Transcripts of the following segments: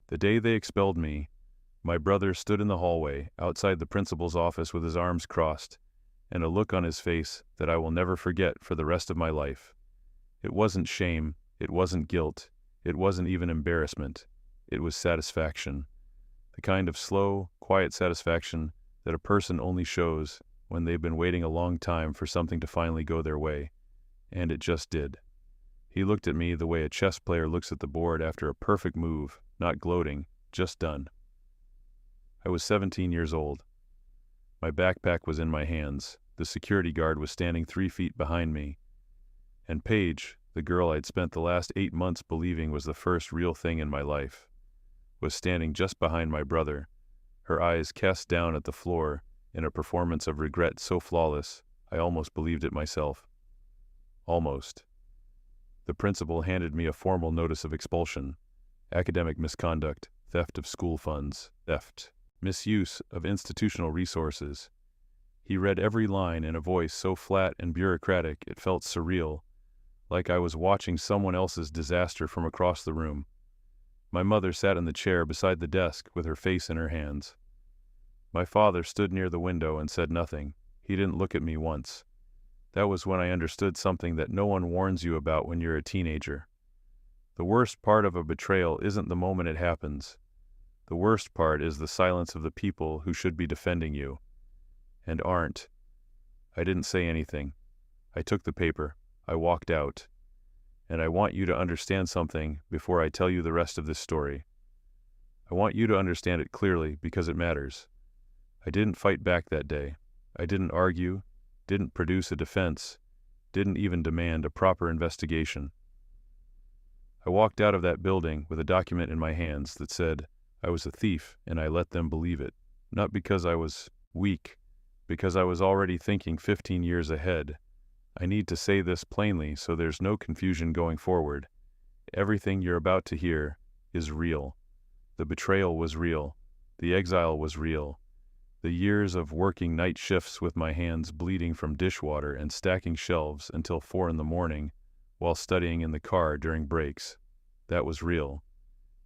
The day they expelled me, my brother stood in the hallway outside the principal's office with his arms crossed and a look on his face that I will never forget for the rest of my life. It wasn't shame, it wasn't guilt, it wasn't even embarrassment. It was satisfaction. The kind of slow, quiet satisfaction that a person only shows when they've been waiting a long time for something to finally go their way. And it just did. He looked at me the way a chess player looks at the board after a perfect move, not gloating, just done. I was 17 years old. My backpack was in my hands. The security guard was standing 3 feet behind me. And Paige, the girl I'd spent the last 8 months believing was the first real thing in my life, was standing just behind my brother, her eyes cast down at the floor in a performance of regret so flawless, I almost believed it myself. Almost. The principal handed me a formal notice of expulsion, academic misconduct, theft of school funds, theft, misuse of institutional resources. He read every line in a voice so flat and bureaucratic it felt surreal, like I was watching someone else's disaster from across the room. My mother sat in the chair beside the desk with her face in her hands. My father stood near the window and said nothing. He didn't look at me once. That was when I understood something that no one warns you about when you're a teenager. The worst part of a betrayal isn't the moment it happens. The worst part is the silence of the people who should be defending you, and aren't. I didn't say anything. I took the paper. I walked out. And I want you to understand something before I tell you the rest of this story. I want you to understand it clearly because it matters. I didn't fight back that day. I didn't argue, didn't produce a defense, didn't even demand a proper investigation. I walked out of that building with a document in my hands that said I was a thief and I let them believe it, not because I was weak, because I was already thinking 15 years ahead. I need to say this plainly so there's no confusion going forward. Everything you're about to hear is real. The betrayal was real. The exile was real. The years of working night shifts with my hands bleeding from dishwater and stacking shelves until 4 a.m. while studying in the car during breaks. That was real.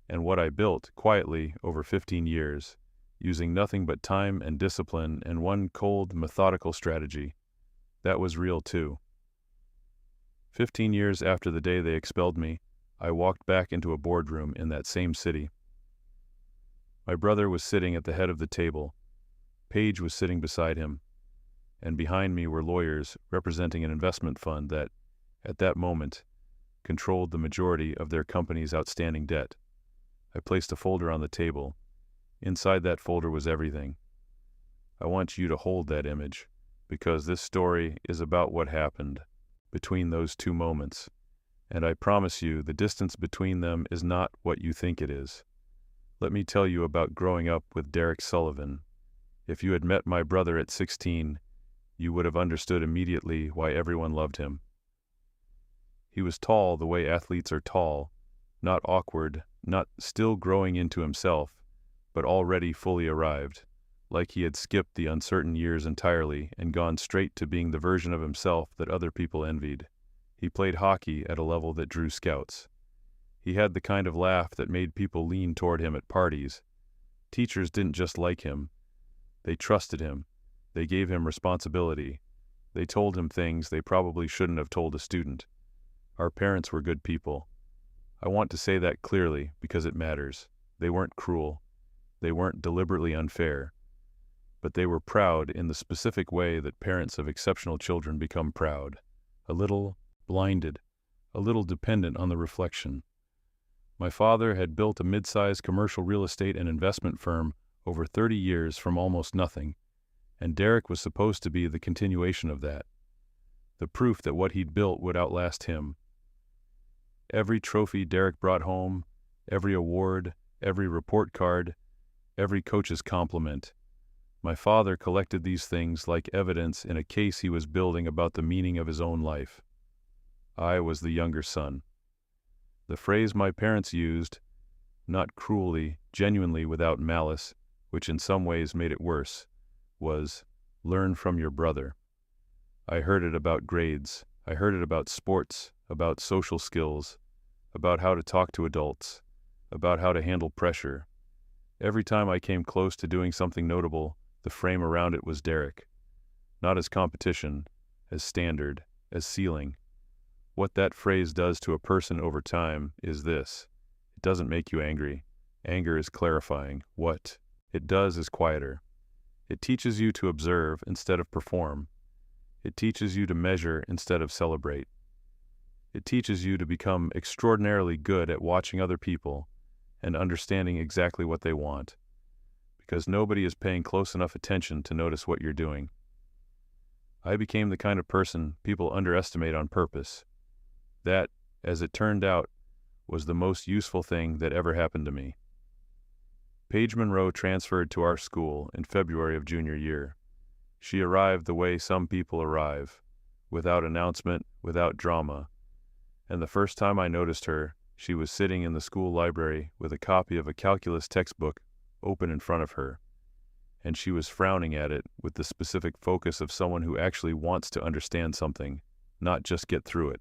And what I built quietly over 15 years, using nothing but time and discipline and one cold, methodical strategy, that was real too. 15 years after the day they expelled me, I walked back into a boardroom in that same city. My brother was sitting at the head of the table. Paige was sitting beside him, and behind me were lawyers representing an investment fund that, at that moment, controlled the majority of their company's outstanding debt. I placed a folder on the table. Inside that folder was everything. I want you to hold that image, because this story is about what happened between those two moments, and I promise you the distance between them is not what you think it is. Let me tell you about growing up with Derek Sullivan. If you had met my brother at 16, you would have understood immediately why everyone loved him. He was tall the way athletes are tall, not awkward, not still growing into himself, but already fully arrived, like he had skipped the uncertain years entirely and gone straight to being the version of himself that other people envied. He played hockey at a level that drew scouts. He had the kind of laugh that made people lean toward him at parties. Teachers didn't just like him. They trusted him. They gave him responsibility. They told him things they probably shouldn't have told a student. Our parents were good people. I want to say that clearly because it matters. They weren't cruel. They weren't deliberately unfair. But they were proud in the specific way that parents of exceptional children become proud. A little blinded, a little dependent on the reflection. My father had built a mid-sized commercial real estate and investment firm over 30 years from almost nothing, and Derek was supposed to be the continuation of that. The proof that what he'd built would outlast him. Every trophy Derek brought home, every award, every report card, every coach's compliment. My father collected these things like evidence in a case he was building about the meaning of his own life. I was the younger son. The phrase my parents used, not cruelly, genuinely without malice, which in some ways made it worse, was, "Learn from your brother." I heard it about grades. I heard it about sports, about social skills, about how to talk to adults, about how to handle pressure. Every time I came close to doing something notable, the frame around it was Derek. Not as competition, as standard, as ceiling. What that phrase does to a person over time is this. It doesn't make you angry. Anger is clarifying. What it does is quieter. It teaches you to observe instead of perform. It teaches you to measure instead of celebrate. It teaches you to become extraordinarily good at watching other people and understanding exactly what they want, because nobody is paying close enough attention to notice what you're doing. I became the kind of person people underestimate on purpose. That, as it turned out, was the most useful thing that ever happened to me. Paige Monroe transferred to our school in February of junior year. She arrived the way some people arrive, without announcement, without drama. And the first time I noticed her, she was sitting in the school library with a copy of a calculus textbook open in front of her, and she was frowning at it with the specific focus of someone who actually wants to understand something, not just get through it.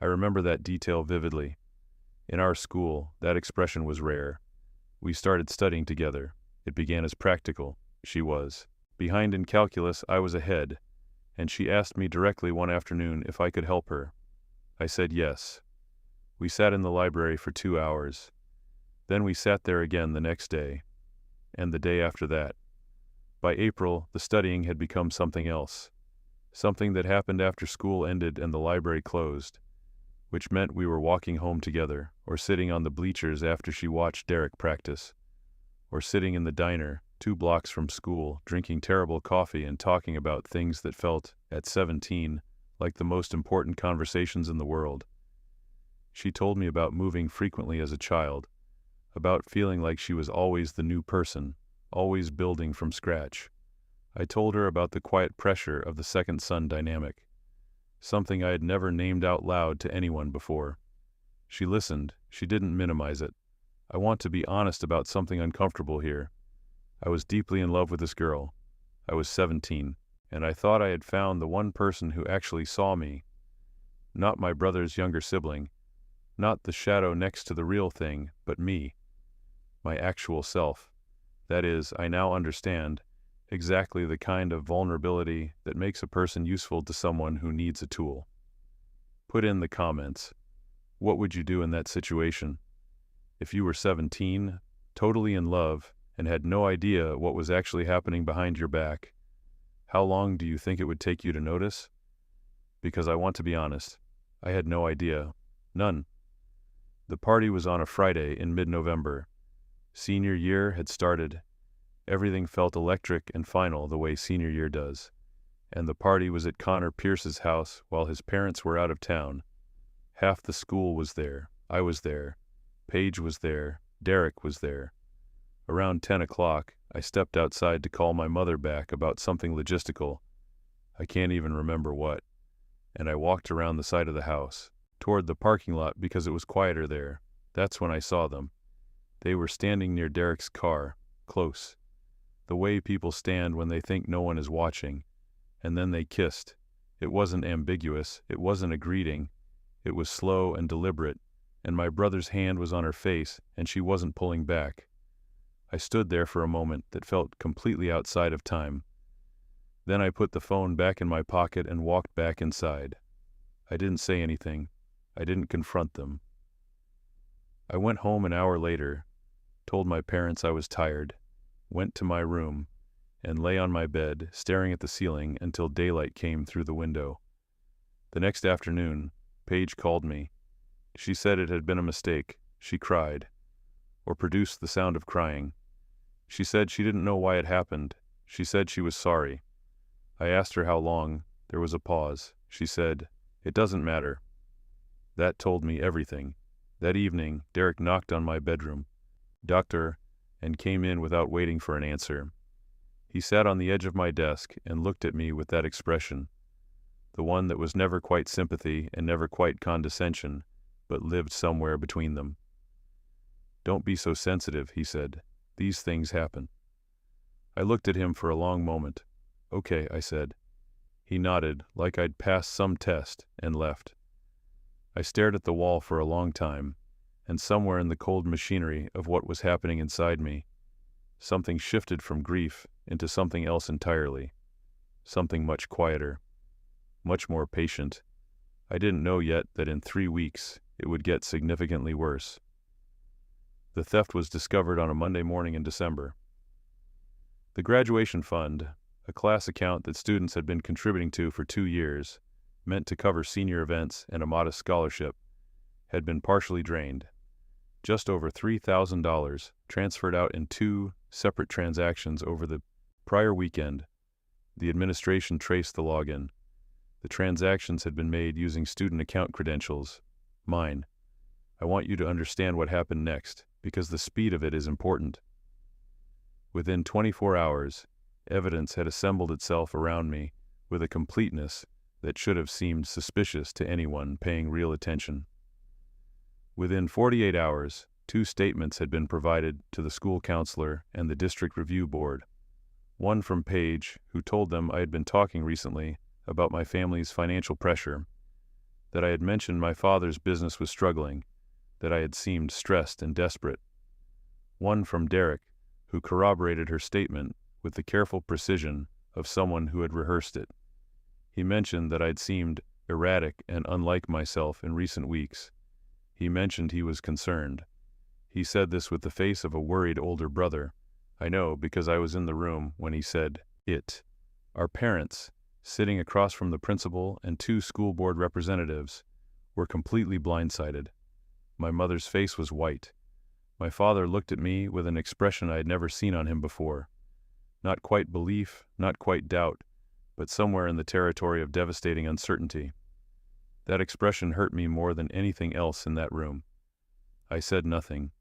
I remember that detail vividly. In our school, that expression was rare. We started studying together. It began as practical. She was behind in calculus, I was ahead, and she asked me directly one afternoon if I could help her. I said yes. We sat in the library for 2 hours. Then we sat there again the next day, and the day after that. By April, the studying had become something else, something that happened after school ended and the library closed, which meant we were walking home together, or sitting on the bleachers after she watched Derek practice, or sitting in the diner 2 blocks from school, drinking terrible coffee and talking about things that felt, at 17, like the most important conversations in the world. She told me about moving frequently as a child, about feeling like she was always the new person, always building from scratch. I told her about the quiet pressure of the second son dynamic, something I had never named out loud to anyone before. She listened. She didn't minimize it. I want to be honest about something uncomfortable here. I was deeply in love with this girl. I was 17, and I thought I had found the one person who actually saw me. Not my brother's younger sibling, not the shadow next to the real thing, but me. My actual self. That is, I now understand exactly the kind of vulnerability that makes a person useful to someone who needs a tool. Put in the comments. What would you do in that situation? If you were 17, totally in love, and had no idea what was actually happening behind your back, how long do you think it would take you to notice? Because I want to be honest, I had no idea. None. The party was on a Friday in mid-November. Senior year had started. Everything felt electric and final the way senior year does. And the party was at Connor Pierce's house while his parents were out of town. Half the school was there. I was there. Paige was there. Derek was there. Around 10 o'clock, I stepped outside to call my mother back about something logistical. I can't even remember what. And I walked around the side of the house, toward the parking lot because it was quieter there. That's when I saw them. They were standing near Derek's car, close. The way people stand when they think no one is watching. And then they kissed. It wasn't ambiguous. It wasn't a greeting. It was slow and deliberate, and my brother's hand was on her face, and she wasn't pulling back. I stood there for a moment that felt completely outside of time. Then I put the phone back in my pocket and walked back inside. I didn't say anything. I didn't confront them. I went home an hour later, told my parents I was tired, went to my room, and lay on my bed, staring at the ceiling until daylight came through the window. The next afternoon, Paige called me. She said it had been a mistake. She cried, or produced the sound of crying. She said she didn't know why it happened. She said she was sorry. I asked her how long. There was a pause. She said, "It doesn't matter." That told me everything. That evening, Derek knocked on my bedroom. "Doctor," and came in without waiting for an answer. He sat on the edge of my desk and looked at me with that expression, the one that was never quite sympathy and never quite condescension, but lived somewhere between them. "Don't be so sensitive," he said. "These things happen." I looked at him for a long moment. "Okay," I said. He nodded, like I'd passed some test, and left. I stared at the wall for a long time. and somewhere in the cold machinery of what was happening inside me, something shifted from grief into something else entirely, something much quieter, much more patient. I didn't know yet that in 3 weeks it would get significantly worse. The theft was discovered on a Monday morning in December. The graduation fund, a class account that students had been contributing to for 2 years, meant to cover senior events and a modest scholarship, had been partially drained. Just over $3,000 transferred out in 2 separate transactions over the prior weekend. The administration traced the login. The transactions had been made using student account credentials, mine. I want you to understand what happened next, because the speed of it is important. Within 24 hours, evidence had assembled itself around me with a completeness that should have seemed suspicious to anyone paying real attention. Within 48 hours, 2 statements had been provided to the school counselor and the district review board. One from Paige, who told them I had been talking recently about my family's financial pressure, that I had mentioned my father's business was struggling, that I had seemed stressed and desperate. One from Derek, who corroborated her statement with the careful precision of someone who had rehearsed it. He mentioned that I'd seemed erratic and unlike myself in recent weeks. He mentioned he was concerned. He said this with the face of a worried older brother. I know because I was in the room when he said it. Our parents, sitting across from the principal and 2 school board representatives, were completely blindsided. My mother's face was white. My father looked at me with an expression I had never seen on him before. Not quite belief, not quite doubt, but somewhere in the territory of devastating uncertainty. That expression hurt me more than anything else in that room. I said nothing.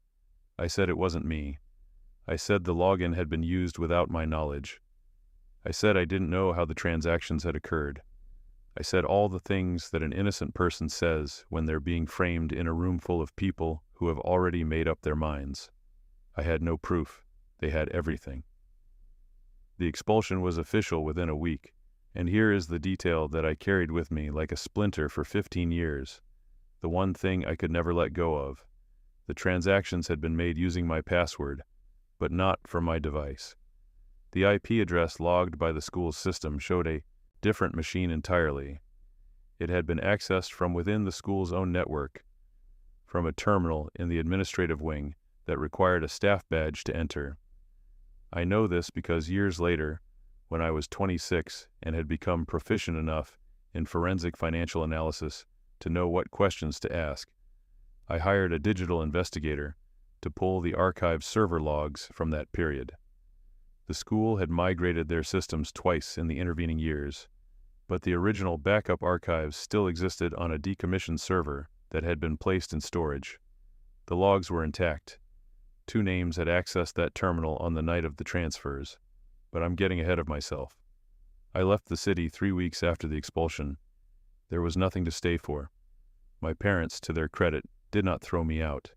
I said it wasn't me. I said the login had been used without my knowledge. I said I didn't know how the transactions had occurred. I said all the things that an innocent person says when they're being framed in a room full of people who have already made up their minds. I had no proof. They had everything. The expulsion was official within a week, and here is the detail that I carried with me like a splinter for 15 years, the one thing I could never let go of. The transactions had been made using my password, but not from my device. The IP address logged by the school's system showed a different machine entirely. It had been accessed from within the school's own network, from a terminal in the administrative wing that required a staff badge to enter. I know this because years later, when I was 26 and had become proficient enough in forensic financial analysis to know what questions to ask, I hired a digital investigator to pull the archive server logs from that period. The school had migrated their systems twice in the intervening years, but the original backup archives still existed on a decommissioned server that had been placed in storage. The logs were intact. 2 names had accessed that terminal on the night of the transfers, but I'm getting ahead of myself. I left the city 3 weeks after the expulsion. There was nothing to stay for. My parents, to their credit, did not throw me out,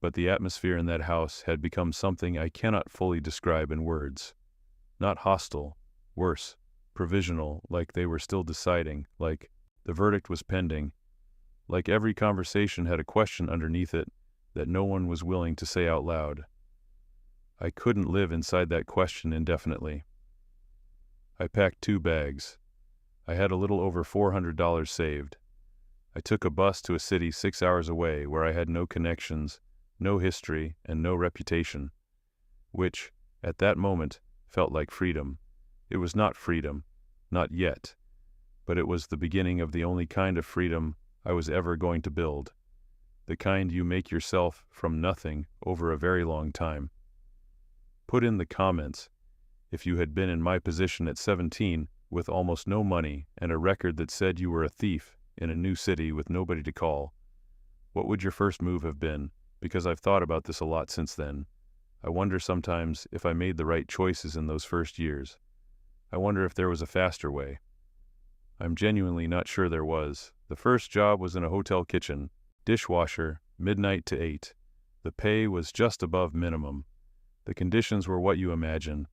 but the atmosphere in that house had become something I cannot fully describe in words. Not hostile, worse, provisional, like they were still deciding, like the verdict was pending, like every conversation had a question underneath it that no one was willing to say out loud. I couldn't live inside that question indefinitely. I packed 2 bags. I had a little over $400 saved. I took a bus to a city 6 hours away where I had no connections, no history, and no reputation, which, at that moment, felt like freedom. It was not freedom, not yet, but it was the beginning of the only kind of freedom I was ever going to build, the kind you make yourself from nothing over a very long time. Put in the comments if you had been in my position at 17 with almost no money and a record that said you were a thief in a new city with nobody to call. What would your first move have been? Because I've thought about this a lot since then. I wonder sometimes if I made the right choices in those first years. I wonder if there was a faster way. I'm genuinely not sure there was. The first job was in a hotel kitchen, dishwasher, midnight to 8. The pay was just above minimum. The conditions were what you imagine.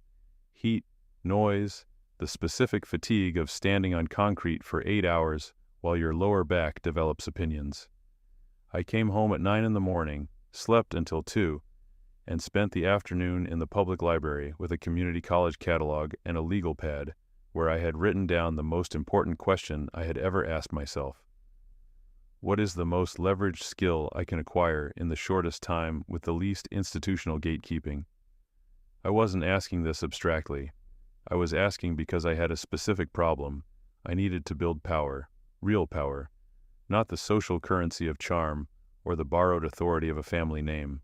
Heat, noise, the specific fatigue of standing on concrete for 8 hours while your lower back develops opinions. I came home at 9 in the morning, slept until 2, and spent the afternoon in the public library with a community college catalog and a legal pad where I had written down the most important question I had ever asked myself. What is the most leveraged skill I can acquire in the shortest time with the least institutional gatekeeping? I wasn't asking this abstractly. I was asking because I had a specific problem. I needed to build power, real power, not the social currency of charm or the borrowed authority of a family name.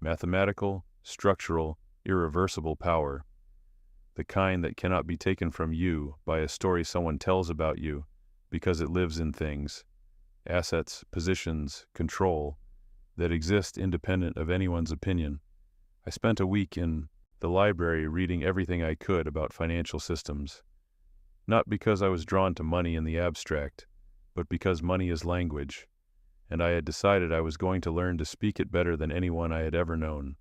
Mathematical, structural, irreversible power, the kind that cannot be taken from you by a story someone tells about you because it lives in things, assets, positions, control, that exist independent of anyone's opinion. I spent a week in the library reading everything I could about financial systems, not because I was drawn to money in the abstract, but because money is language, and I had decided I was going to learn to speak it better than anyone I had ever known.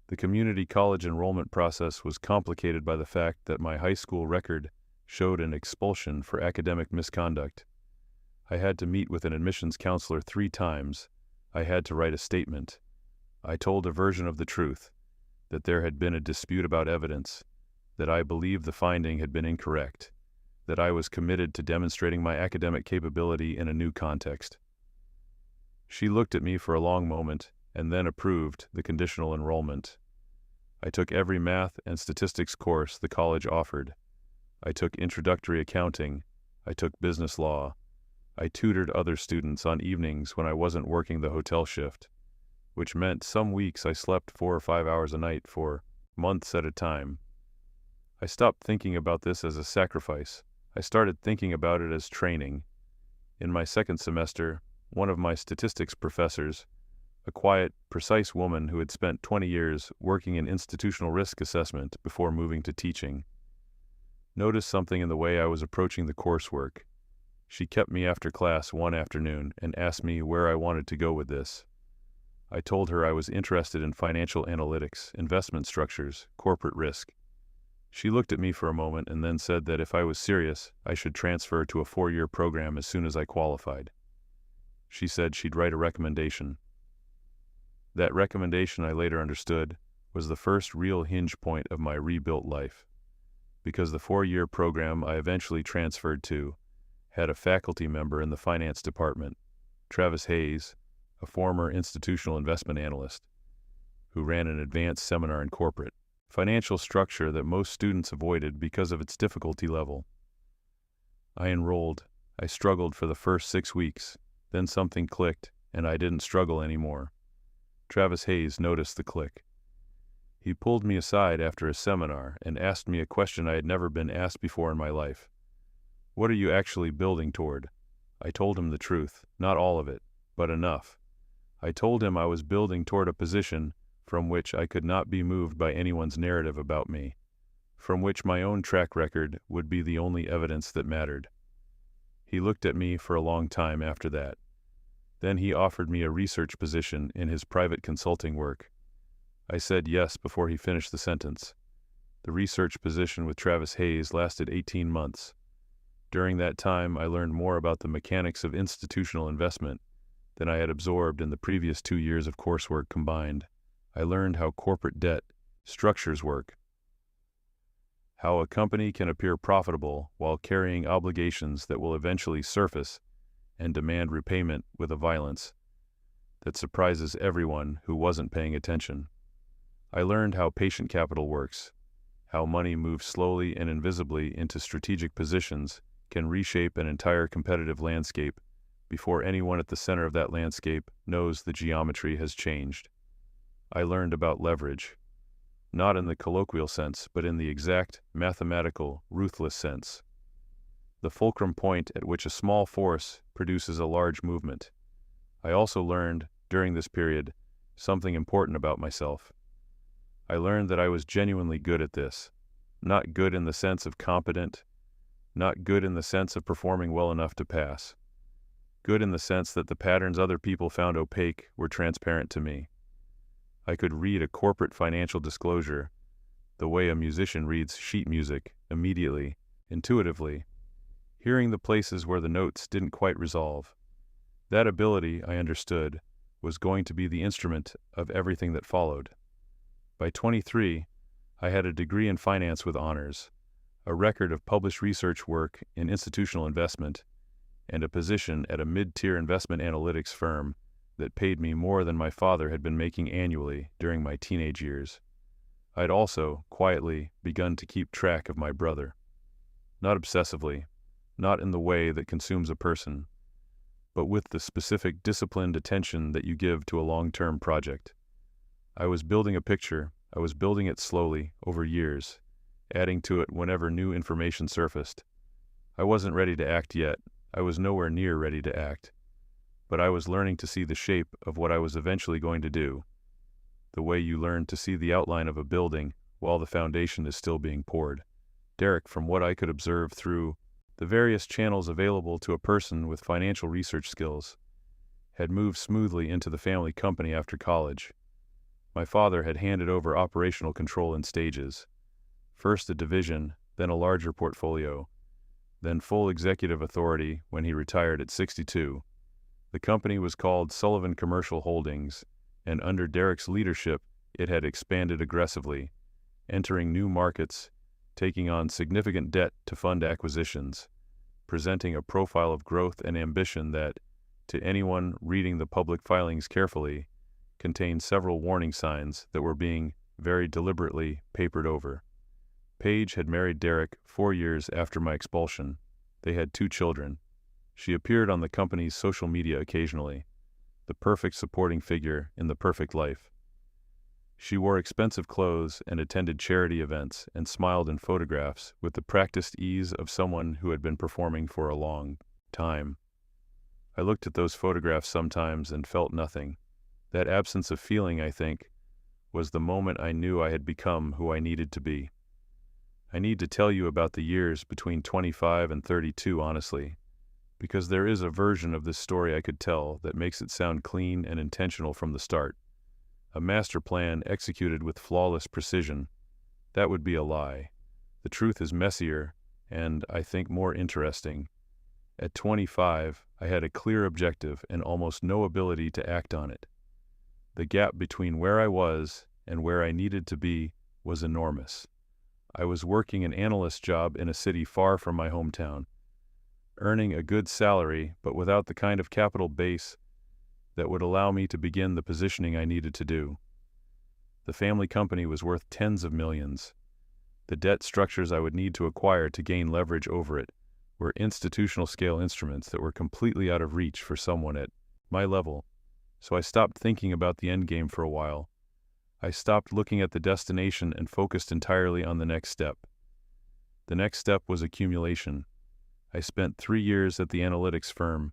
The community college enrollment process was complicated by the fact that my high school record showed an expulsion for academic misconduct. I had to meet with an admissions counselor 3 times. I had to write a statement. I told a version of the truth, that there had been a dispute about evidence, that I believed the finding had been incorrect, that I was committed to demonstrating my academic capability in a new context. She looked at me for a long moment and then approved the conditional enrollment. I took every math and statistics course the college offered. I took introductory accounting. I took business law. I tutored other students on evenings when I wasn't working the hotel shift, which meant some weeks I slept 4 or 5 hours a night for months at a time. I stopped thinking about this as a sacrifice. I started thinking about it as training. In my second semester, one of my statistics professors, a quiet, precise woman who had spent 20 years working in institutional risk assessment before moving to teaching, noticed something in the way I was approaching the coursework. She kept me after class one afternoon and asked me where I wanted to go with this. I told her I was interested in financial analytics, investment structures, corporate risk. She looked at me for a moment and then said that if I was serious, I should transfer to a 4-year program as soon as I qualified. She said she'd write a recommendation. That recommendation, I later understood, was the first real hinge point of my rebuilt life, because the 4-year program I eventually transferred to had a faculty member in the finance department, Travis Hayes, a former institutional investment analyst, who ran an advanced seminar in corporate financial structure that most students avoided because of its difficulty level. I enrolled. I struggled for the first 6 weeks, then something clicked, and I didn't struggle anymore. Travis Hayes noticed the click. He pulled me aside after a seminar and asked me a question I had never been asked before in my life. What are you actually building toward? I told him the truth, not all of it, but enough. I told him I was building toward a position from which I could not be moved by anyone's narrative about me, from which my own track record would be the only evidence that mattered. He looked at me for a long time after that. Then he offered me a research position in his private consulting work. I said yes before he finished the sentence. The research position with Travis Hayes lasted 18 months. During that time, I learned more about the mechanics of institutional investment than I had absorbed in the previous 2 years of coursework combined. I learned how corporate debt structures work, how a company can appear profitable while carrying obligations that will eventually surface and demand repayment with a violence that surprises everyone who wasn't paying attention. I learned how patient capital works, how money moves slowly and invisibly into strategic positions can reshape an entire competitive landscape before anyone at the center of that landscape knows the geometry has changed. I learned about leverage, not in the colloquial sense, but in the exact, mathematical, ruthless sense. The fulcrum point at which a small force produces a large movement. I also learned, during this period, something important about myself. I learned that I was genuinely good at this. Not good in the sense of competent, not good in the sense of performing well enough to pass. Good in the sense that the patterns other people found opaque were transparent to me. I could read a corporate financial disclosure the way a musician reads sheet music, immediately, intuitively, hearing the places where the notes didn't quite resolve. That ability, I understood, was going to be the instrument of everything that followed. By 23, I had a degree in finance with honors, a record of published research work in institutional investment, and a position at a mid-tier investment analytics firm that paid me more than my father had been making annually during my teenage years. I'd also, quietly, begun to keep track of my brother. Not obsessively, not in the way that consumes a person, but with the specific disciplined attention that you give to a long-term project. I was building a picture. I was building it slowly, over years, adding to it whenever new information surfaced. I wasn't ready to act yet. I was nowhere near ready to act. But I was learning to see the shape of what I was eventually going to do, the way you learn to see the outline of a building while the foundation is still being poured. Derek, from what I could observe through the various channels available to a person with financial research skills, had moved smoothly into the family company after college. My father had handed over operational control in stages, first a division, then a larger portfolio, then full executive authority when he retired at 62. The company was called Sullivan Commercial Holdings, and under Derek's leadership, it had expanded aggressively, entering new markets, taking on significant debt to fund acquisitions, presenting a profile of growth and ambition that, to anyone reading the public filings carefully, contained several warning signs that were being very deliberately papered over. Paige had married Derek 4 years after my expulsion. They had 2 children. She appeared on the company's social media occasionally, the perfect supporting figure in the perfect life. She wore expensive clothes and attended charity events and smiled in photographs with the practiced ease of someone who had been performing for a long time. I looked at those photographs sometimes and felt nothing. That absence of feeling, I think, was the moment I knew I had become who I needed to be. I need to tell you about the years between 25 and 32, honestly, because there is a version of this story I could tell that makes it sound clean and intentional from the start. A master plan executed with flawless precision. That would be a lie. The truth is messier and, I think, more interesting. At 25, I had a clear objective and almost no ability to act on it. The gap between where I was and where I needed to be was enormous. I was working an analyst job in a city far from my hometown, earning a good salary but without the kind of capital base that would allow me to begin the positioning I needed to do. The family company was worth tens of millions. The debt structures I would need to acquire to gain leverage over it were institutional-scale instruments that were completely out of reach for someone at my level. So I stopped thinking about the endgame for a while. I stopped looking at the destination and focused entirely on the next step. The next step was accumulation. I spent 3 years at the analytics firm,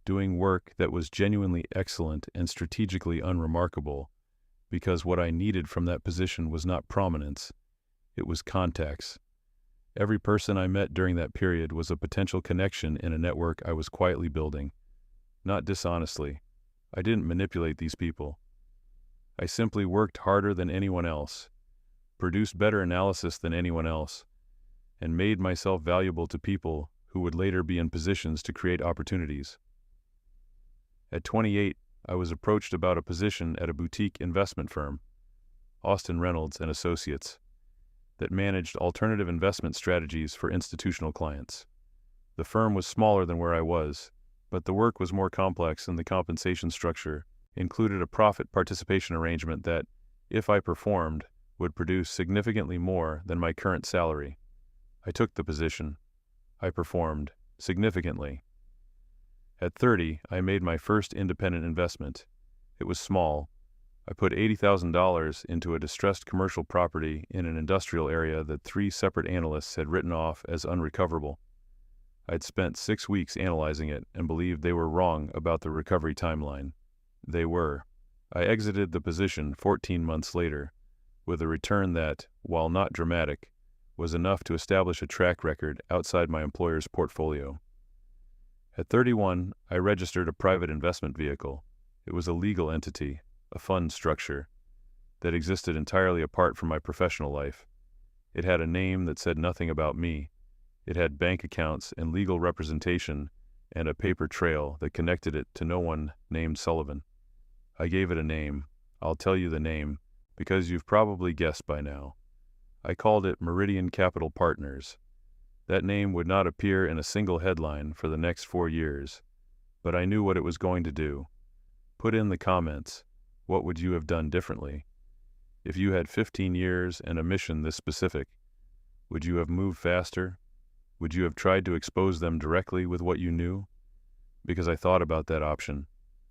doing work that was genuinely excellent and strategically unremarkable, because what I needed from that position was not prominence, it was contacts. Every person I met during that period was a potential connection in a network I was quietly building. Not dishonestly. I didn't manipulate these people. I simply worked harder than anyone else, produced better analysis than anyone else, and made myself valuable to people who would later be in positions to create opportunities. At 28, I was approached about a position at a boutique investment firm, Austin Reynolds and Associates, that managed alternative investment strategies for institutional clients. The firm was smaller than where I was, but the work was more complex and the compensation structure included a profit participation arrangement that, if I performed, would produce significantly more than my current salary. I took the position. I performed significantly. At 30, I made my first independent investment. It was small. I put $80,000 into a distressed commercial property in an industrial area that 3 separate analysts had written off as unrecoverable. I'd spent 6 weeks analyzing it and believed they were wrong about the recovery timeline. They were. I exited the position 14 months later, with a return that, while not dramatic, was enough to establish a track record outside my employer's portfolio. At 31, I registered a private investment vehicle. It was a legal entity, a fund structure, that existed entirely apart from my professional life. It had a name that said nothing about me. It had bank accounts and legal representation and a paper trail that connected it to no one named Sullivan. I gave it a name. I'll tell you the name, because you've probably guessed by now. I called it Meridian Capital Partners. That name would not appear in a single headline for the next 4 years, but I knew what it was going to do. Put in the comments, what would you have done differently? If you had 15 years and a mission this specific, would you have moved faster? Would you have tried to expose them directly with what you knew? Because I thought about that option.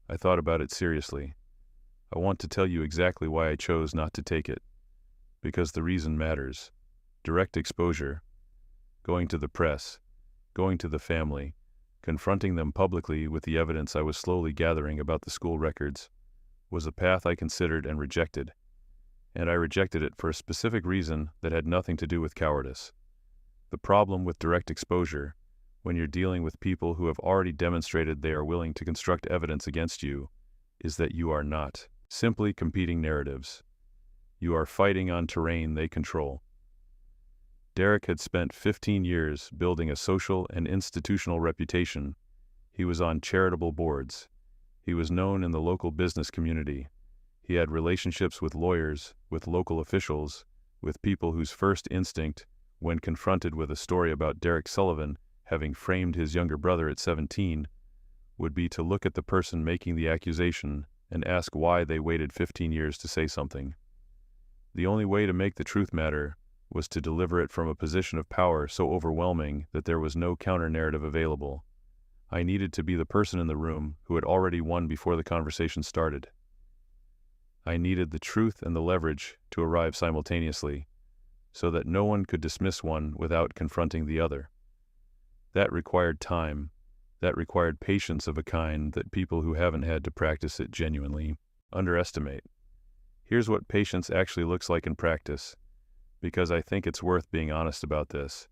I thought about it seriously. I want to tell you exactly why I chose not to take it. Because the reason matters. Direct exposure, going to the press, going to the family, confronting them publicly with the evidence I was slowly gathering about the school records, was a path I considered and rejected. And I rejected it for a specific reason that had nothing to do with cowardice. The problem with direct exposure, when you're dealing with people who have already demonstrated they are willing to construct evidence against you, is that you are not simply competing narratives. You are fighting on terrain they control. Derek had spent 15 years building a social and institutional reputation. He was on charitable boards. He was known in the local business community. He had relationships with lawyers, with local officials, with people whose first instinct, when confronted with a story about Derek Sullivan having framed his younger brother at 17, would be to look at the person making the accusation and ask why they waited 15 years to say something. The only way to make the truth matter was to deliver it from a position of power so overwhelming that there was no counter-narrative available. I needed to be the person in the room who had already won before the conversation started. I needed the truth and the leverage to arrive simultaneously, so that no one could dismiss one without confronting the other. That required time. That required patience of a kind that people who haven't had to practice it genuinely underestimate. Here's what patience actually looks like in practice, because I think it's worth being honest about this.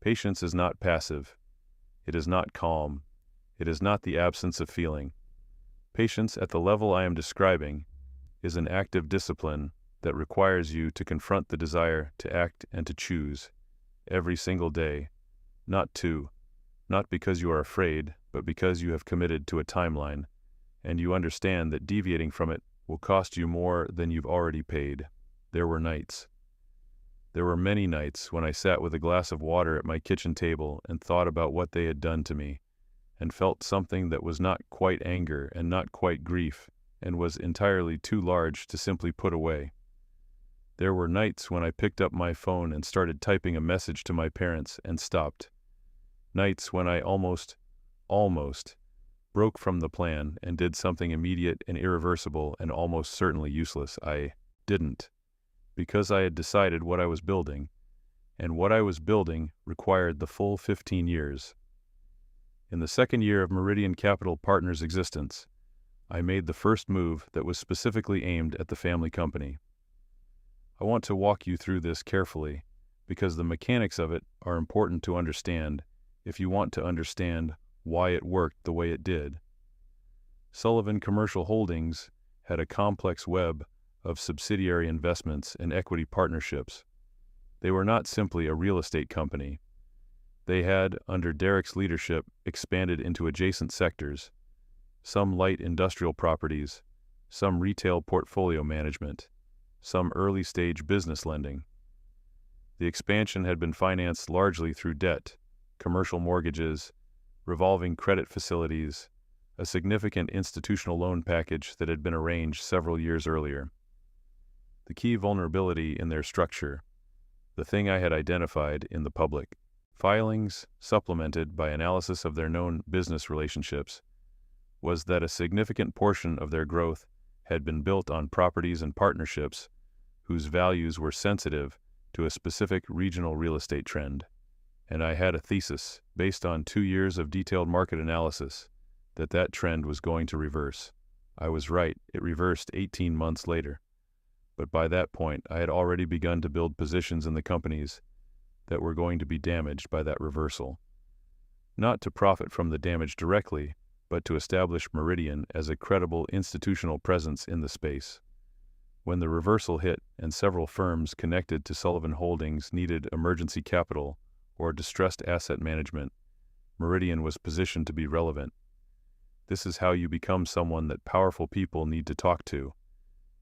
Patience is not passive. It is not calm. It is not the absence of feeling. Patience at the level I am describing is an active discipline that requires you to confront the desire to act and to choose every single day, not because you are afraid, but because you have committed to a timeline, and you understand that deviating from it will cost you more than you've already paid. There were many nights when I sat with a glass of water at my kitchen table and thought about what they had done to me, and felt something that was not quite anger and not quite grief, and was entirely too large to simply put away. There were nights when I picked up my phone and started typing a message to my parents and stopped. Nights when I almost broke from the plan and did something immediate and irreversible and almost certainly useless. I didn't, because I had decided what I was building, and what I was building required the full 15 years. In the second year of Meridian Capital Partners' existence, I made the first move that was specifically aimed at the family company. I want to walk you through this carefully, because the mechanics of it are important to understand if you want to understand why it worked the way it did. Sullivan Commercial Holdings had a complex web of subsidiary investments and equity partnerships. They were not simply a real estate company. They had, under Derek's leadership, expanded into adjacent sectors, some light industrial properties, some retail portfolio management, some early-stage business lending. The expansion had been financed largely through debt, commercial mortgages, revolving credit facilities, a significant institutional loan package that had been arranged several years earlier. The key vulnerability in their structure, the thing I had identified in the public filings, supplemented by analysis of their known business relationships, was that a significant portion of their growth had been built on properties and partnerships whose values were sensitive to a specific regional real estate trend. And I had a thesis, based on 2 years of detailed market analysis, that trend was going to reverse. I was right, it reversed 18 months later. But by that point, I had already begun to build positions in the companies that were going to be damaged by that reversal. Not to profit from the damage directly, but to establish Meridian as a credible institutional presence in the space. When the reversal hit and several firms connected to Sullivan Holdings needed emergency capital or distressed asset management, Meridian was positioned to be relevant. This is how you become someone that powerful people need to talk to.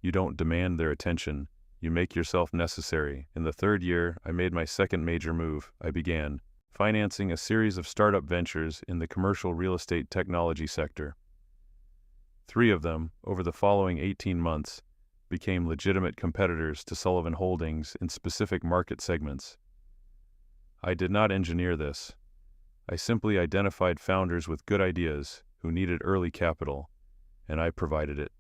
You don't demand their attention, you make yourself necessary. In the third year, I made my second major move. I began financing a series of startup ventures in the commercial real estate technology sector. 3 of them, over the following 18 months, became legitimate competitors to Sullivan Holdings in specific market segments. I did not engineer this. I simply identified founders with good ideas who needed early capital, and I provided it.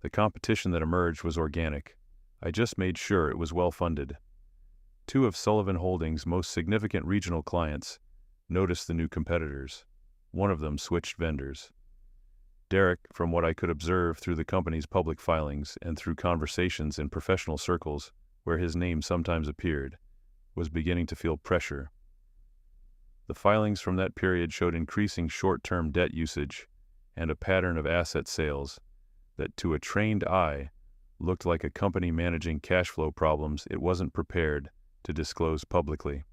The competition that emerged was organic. I just made sure it was well-funded. 2 of Sullivan Holdings' most significant regional clients noticed the new competitors. One of them switched vendors. Derek, from what I could observe through the company's public filings and through conversations in professional circles where his name sometimes appeared, was beginning to feel pressure. The filings from that period showed increasing short-term debt usage and a pattern of asset sales that, to a trained eye, looked like a company managing cash flow problems it wasn't prepared to disclose publicly.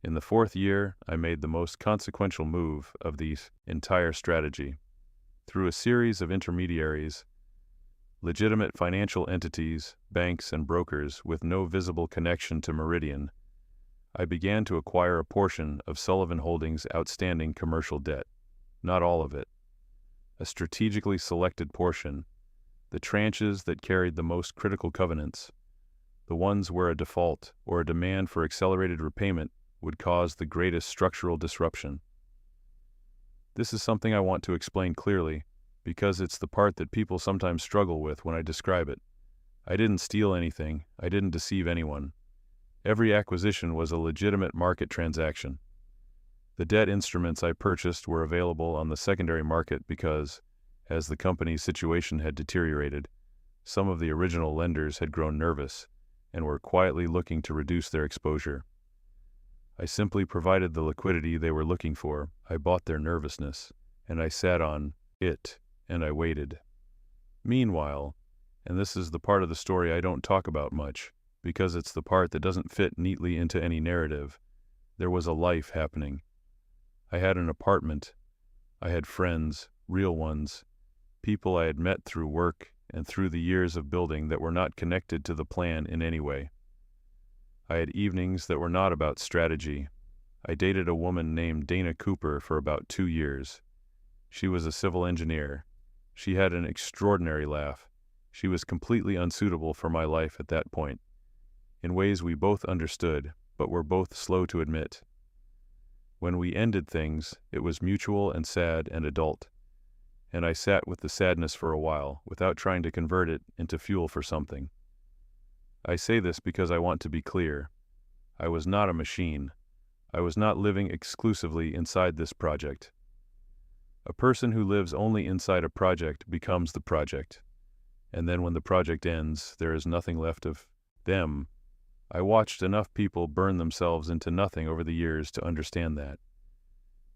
In the 4th year, I made the most consequential move of the entire strategy. Through a series of intermediaries, legitimate financial entities, banks, and brokers with no visible connection to Meridian, I began to acquire a portion of Sullivan Holdings' outstanding commercial debt. Not all of it. A strategically selected portion, the tranches that carried the most critical covenants, the ones where a default or a demand for accelerated repayment would cause the greatest structural disruption. This is something I want to explain clearly, because it's the part that people sometimes struggle with when I describe it. I didn't steal anything, I didn't deceive anyone. Every acquisition was a legitimate market transaction. The debt instruments I purchased were available on the secondary market because, as the company's situation had deteriorated, some of the original lenders had grown nervous and were quietly looking to reduce their exposure. I simply provided the liquidity they were looking for. I bought their nervousness, and I sat on it, and I waited. Meanwhile, and this is the part of the story I don't talk about much, because it's the part that doesn't fit neatly into any narrative, there was a life happening. I had an apartment. I had friends, real ones, people I had met through work and through the years of building that were not connected to the plan in any way. I had evenings that were not about strategy. I dated a woman named Dana Cooper for about 2 years. She was a civil engineer. She had an extraordinary laugh. She was completely unsuitable for my life at that point, in ways we both understood, but were both slow to admit. When we ended things, it was mutual and sad and adult, and I sat with the sadness for a while, without trying to convert it into fuel for something. I say this because I want to be clear. I was not a machine. I was not living exclusively inside this project. A person who lives only inside a project becomes the project, and then when the project ends, there is nothing left of them. I watched enough people burn themselves into nothing over the years to understand that.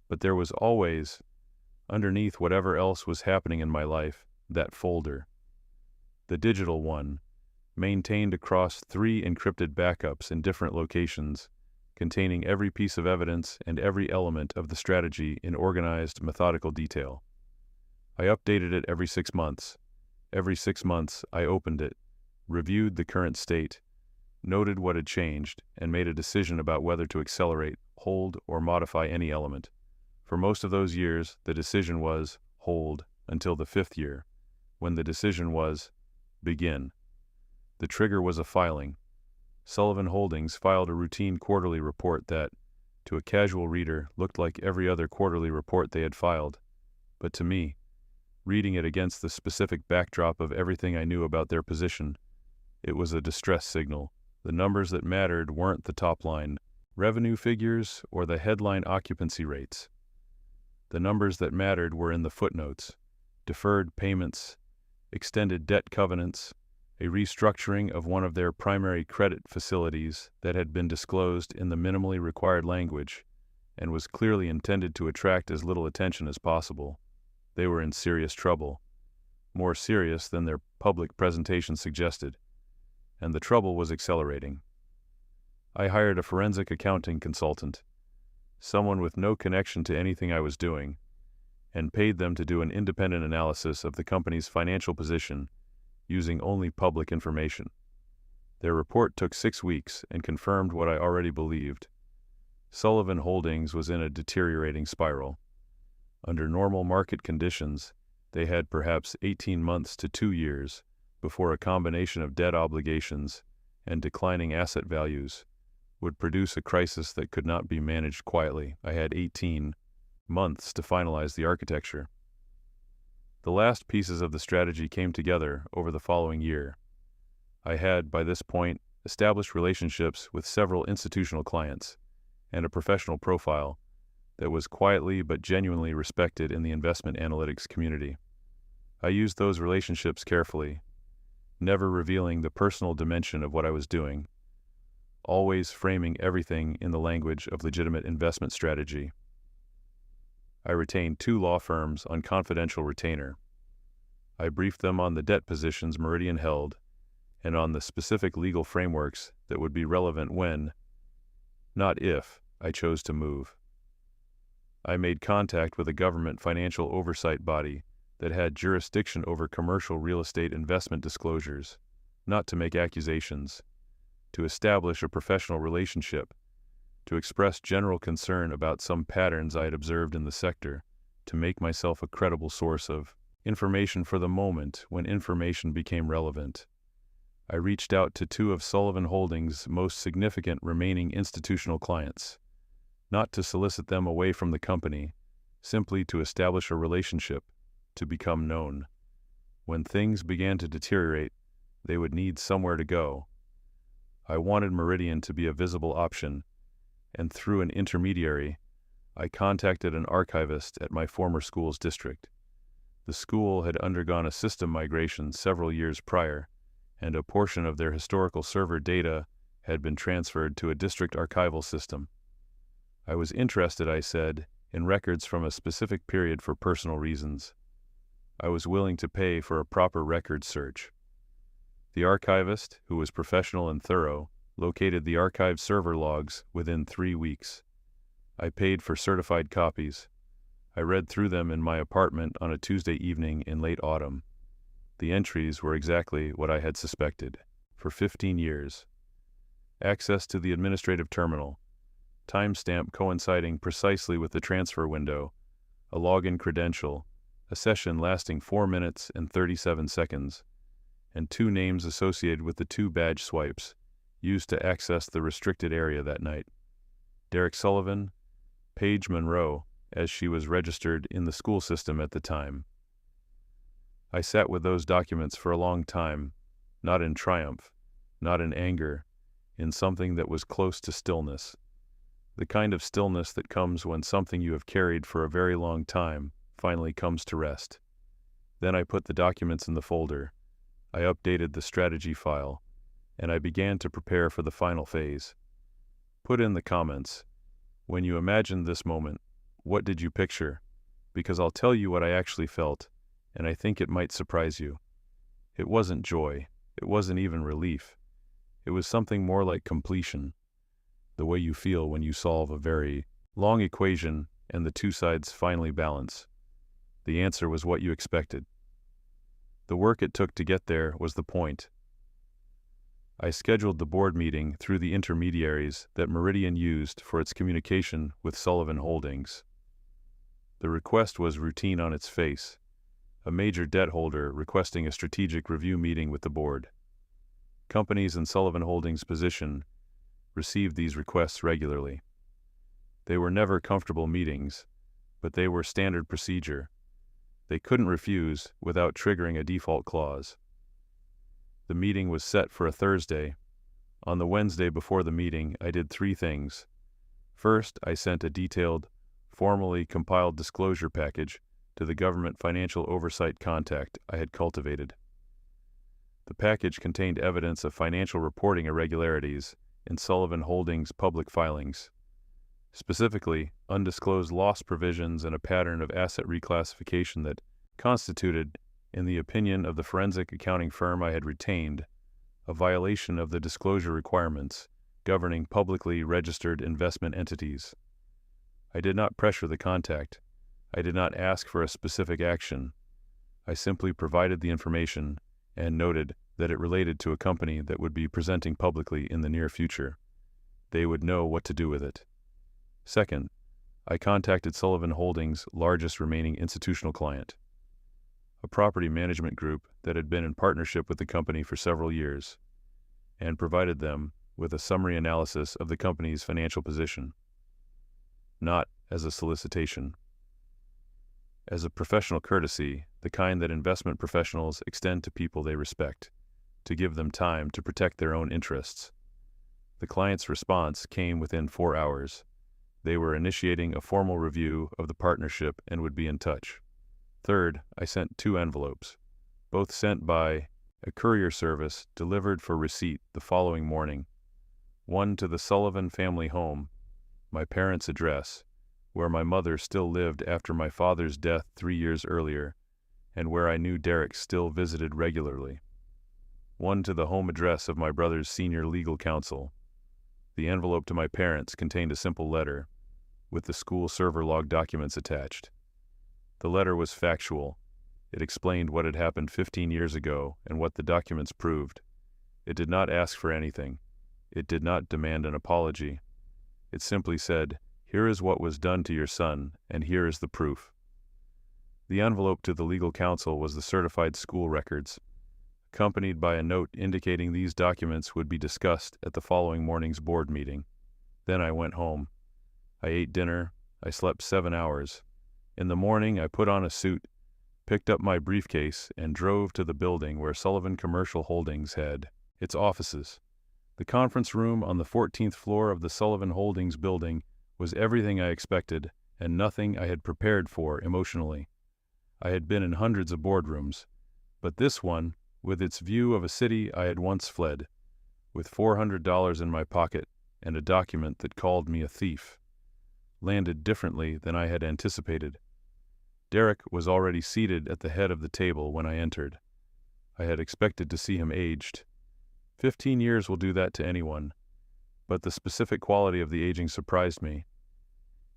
But there was always, underneath whatever else was happening in my life, that folder. The digital one, maintained across 3 encrypted backups in different locations, containing every piece of evidence and every element of the strategy in organized, methodical detail. I updated it every 6 months. Every 6 months, I opened it, reviewed the current state, noted what had changed, and made a decision about whether to accelerate, hold, or modify any element. For most of those years, the decision was hold until the 5th year, when the decision was begin. The trigger was a filing. Sullivan Holdings filed a routine quarterly report that, to a casual reader, looked like every other quarterly report they had filed. But to me, reading it against the specific backdrop of everything I knew about their position, it was a distress signal. The numbers that mattered weren't the top-line revenue figures or the headline occupancy rates. The numbers that mattered were in the footnotes: deferred payments, extended debt covenants, a restructuring of one of their primary credit facilities that had been disclosed in the minimally required language and was clearly intended to attract as little attention as possible. They were in serious trouble, more serious than their public presentation suggested, and the trouble was accelerating. I hired a forensic accounting consultant. someone with no connection to anything I was doing, and paid them to do an independent analysis of the company's financial position using only public information. Their report took 6 weeks and confirmed what I already believed. Sullivan Holdings was in a deteriorating spiral. Under normal market conditions, they had perhaps 18 months to 2 years before a combination of debt obligations and declining asset values would produce a crisis that could not be managed quietly. I had 18 months to finalize the architecture. The last pieces of the strategy came together over the following year. I had, by this point, established relationships with several institutional clients and a professional profile that was quietly but genuinely respected in the investment analytics community. I used those relationships carefully, never revealing the personal dimension of what I was doing, always framing everything in the language of legitimate investment strategy. I retained 2 law firms on confidential retainer. I briefed them on the debt positions Meridian held and on the specific legal frameworks that would be relevant when, not if, I chose to move. I made contact with a government financial oversight body that had jurisdiction over commercial real estate investment disclosures, not to make accusations, to establish a professional relationship, to express general concern about some patterns I had observed in the sector, to make myself a credible source of information for the moment when information became relevant. I reached out to 2 of Sullivan Holdings' most significant remaining institutional clients, not to solicit them away from the company, simply to establish a relationship, to become known. When things began to deteriorate, they would need somewhere to go. I wanted Meridian to be a visible option, and through an intermediary, I contacted an archivist at my former school's district. The school had undergone a system migration several years prior, and a portion of their historical server data had been transferred to a district archival system. I was interested, I said, in records from a specific period for personal reasons. I was willing to pay for a proper record search. The archivist, who was professional and thorough, located the archive server logs within 3 weeks. I paid for certified copies. I read through them in my apartment on a Tuesday evening in late autumn. The entries were exactly what I had suspected. For 15 years. Access to the administrative terminal. Timestamp coinciding precisely with the transfer window. A login credential. A session lasting 4 minutes and 37 seconds. And 2 names associated with the 2 badge swipes used to access the restricted area that night. Derek Sullivan, Paige Monroe, as she was registered in the school system at the time. I sat with those documents for a long time, not in triumph, not in anger, in something that was close to stillness. The kind of stillness that comes when something you have carried for a very long time finally comes to rest. Then I put the documents in the folder. I updated the strategy file, and I began to prepare for the final phase. Put in the comments. When you imagined this moment, what did you picture? Because I'll tell you what I actually felt, and I think it might surprise you. It wasn't joy. It wasn't even relief. It was something more like completion. The way you feel when you solve a very long equation and the 2 sides finally balance. The answer was what you expected. The work it took to get there was the point. I scheduled the board meeting through the intermediaries that Meridian used for its communication with Sullivan Holdings. The request was routine on its face, a major debt holder requesting a strategic review meeting with the board. Companies in Sullivan Holdings' position received these requests regularly. They were never comfortable meetings, but they were standard procedure. They couldn't refuse without triggering a default clause. The meeting was set for a Thursday. On the Wednesday before the meeting, I did 3 things. First, I sent a detailed, formally compiled disclosure package to the government financial oversight contact I had cultivated. The package contained evidence of financial reporting irregularities in Sullivan Holdings' public filings, specifically undisclosed loss provisions and a pattern of asset reclassification that constituted, in the opinion of the forensic accounting firm I had retained, a violation of the disclosure requirements governing publicly registered investment entities. I did not pressure the contact. I did not ask for a specific action. I simply provided the information and noted that it related to a company that would be presenting publicly in the near future. They would know what to do with it. Second, I contacted Sullivan Holdings' largest remaining institutional client, a property management group that had been in partnership with the company for several years, and provided them with a summary analysis of the company's financial position, not as a solicitation. As a professional courtesy, the kind that investment professionals extend to people they respect, to give them time to protect their own interests. The client's response came within 4 hours. They were initiating a formal review of the partnership and would be in touch. Third, I sent 2 envelopes, both sent by a courier service delivered for receipt the following morning. One to the Sullivan family home, my parents' address, where my mother still lived after my father's death 3 years earlier, and where I knew Derek still visited regularly. One to the home address of my brother's senior legal counsel. The envelope to my parents contained a simple letter, with the school server log documents attached. The letter was factual. It explained what had happened 15 years ago and what the documents proved. It did not ask for anything. It did not demand an apology. It simply said, "Here is what was done to your son, and here is the proof." The envelope to the legal counsel was the certified school records, accompanied by a note indicating these documents would be discussed at the following morning's board meeting. Then I went home. I ate dinner. I slept 7 hours. In the morning, I put on a suit, picked up my briefcase, and drove to the building where Sullivan Commercial Holdings had its offices. The conference room on the 14th floor of the Sullivan Holdings building was everything I expected and nothing I had prepared for emotionally. I had been in hundreds of boardrooms, but this one, with its view of a city I had once fled, with $400 in my pocket and a document that called me a thief, landed differently than I had anticipated. Derek was already seated at the head of the table when I entered. I had expected to see him aged. 15 years will do that to anyone, but the specific quality of the aging surprised me.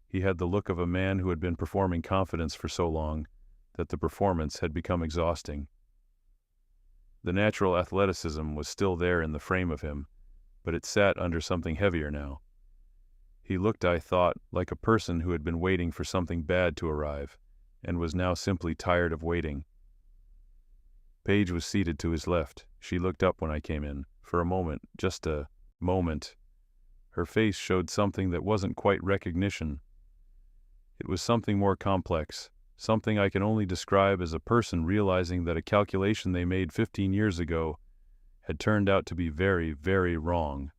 He had the look of a man who had been performing confidence for so long that the performance had become exhausting. The natural athleticism was still there in the frame of him, but it sat under something heavier now. He looked, I thought, like a person who had been waiting for something bad to arrive, and was now simply tired of waiting. Paige was seated to his left. She looked up when I came in. For a moment, just a moment, her face showed something that wasn't quite recognition. It was something more complex, something I can only describe as a person realizing that a calculation they made 15 years ago had turned out to be very, very wrong.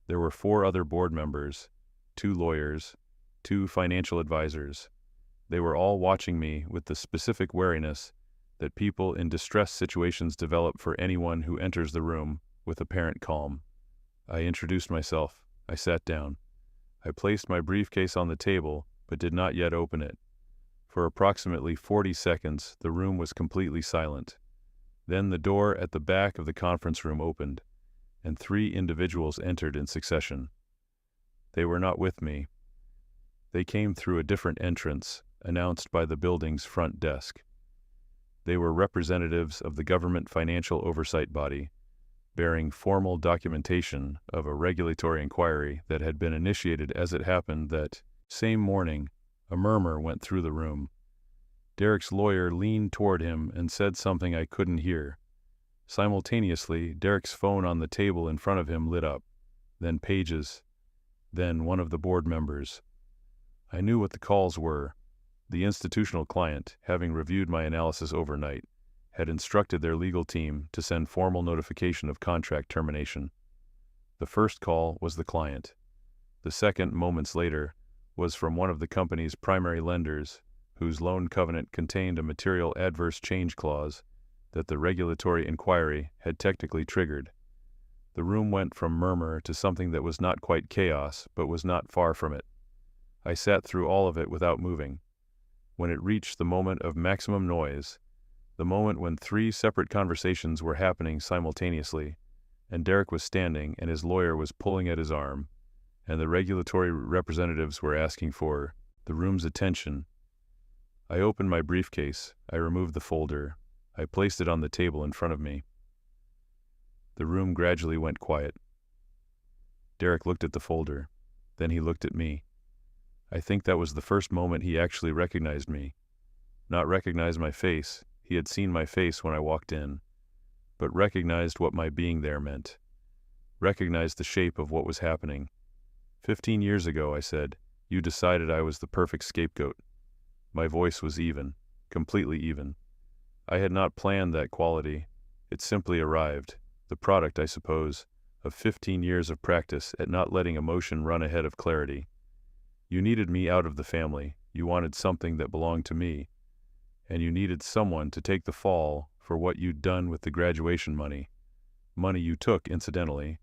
There were 4 other board members, 2 lawyers, 2 financial advisors. They were all watching me with the specific wariness that people in distress situations develop for anyone who enters the room with apparent calm. I introduced myself. I sat down. I placed my briefcase on the table, but did not yet open it. For approximately 40 seconds, the room was completely silent. Then the door at the back of the conference room opened, and 3 individuals entered in succession. They were not with me. They came through a different entrance, announced by the building's front desk. They were representatives of the government financial oversight body, bearing formal documentation of a regulatory inquiry that had been initiated. As it happened that same morning, a murmur went through the room. Derek's lawyer leaned toward him and said something I couldn't hear. Simultaneously, Derek's phone on the table in front of him lit up, then Paige's, then one of the board members. I knew what the calls were. The institutional client, having reviewed my analysis overnight, had instructed their legal team to send formal notification of contract termination. The first call was the client. The second, moments later, was from one of the company's primary lenders, whose loan covenant contained a material adverse change clause that the regulatory inquiry had technically triggered. The room went from murmur to something that was not quite chaos, but was not far from it. I sat through all of it without moving. When it reached the moment of maximum noise, the moment when 3 separate conversations were happening simultaneously, and Derek was standing and his lawyer was pulling at his arm, and the regulatory representatives were asking for the room's attention. I opened my briefcase. I removed the folder. I placed it on the table in front of me. The room gradually went quiet. Derek looked at the folder. Then he looked at me. I think that was the first moment he actually recognized me. Not recognized my face. He had seen my face when I walked in, but recognized what my being there meant. Recognized the shape of what was happening. 15 years ago, I said, you decided I was the perfect scapegoat. My voice was even, completely even. I had not planned that quality. It simply arrived, the product, I suppose, of 15 years of practice at not letting emotion run ahead of clarity. You needed me out of the family. You wanted something that belonged to me. And you needed someone to take the fall for what you'd done with the graduation money. Money you took, incidentally,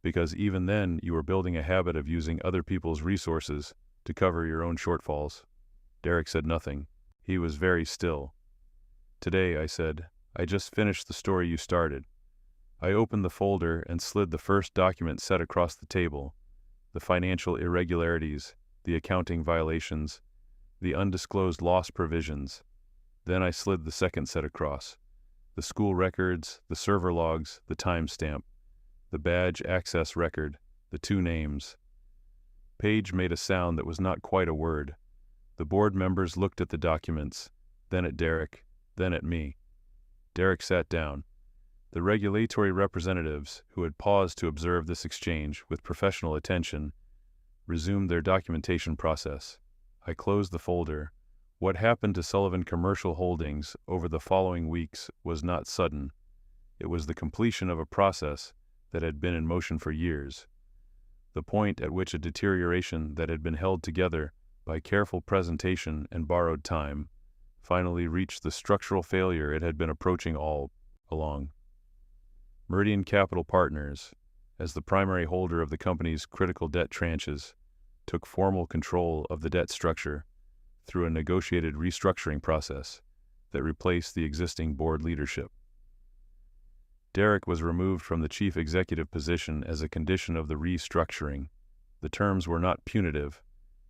because even then you were building a habit of using other people's resources to cover your own shortfalls. Derek said nothing. He was very still. Today, I said, I just finished the story you started. I opened the folder and slid the first document set across the table, the financial irregularities, the accounting violations, the undisclosed loss provisions. Then I slid the second set across, the school records, the server logs, the timestamp, the badge access record, the 2 names. Page made a sound that was not quite a word. The board members looked at the documents, then at Derek, then at me. Derek sat down. The regulatory representatives, who had paused to observe this exchange with professional attention, resumed their documentation process. I closed the folder. What happened to Sullivan Commercial Holdings over the following weeks was not sudden. It was the completion of a process that had been in motion for years. The point at which a deterioration that had been held together by careful presentation and borrowed time finally reached the structural failure it had been approaching all along. Meridian Capital Partners, as the primary holder of the company's critical debt tranches, took formal control of the debt structure through a negotiated restructuring process that replaced the existing board leadership. Derek was removed from the chief executive position as a condition of the restructuring. The terms were not punitive.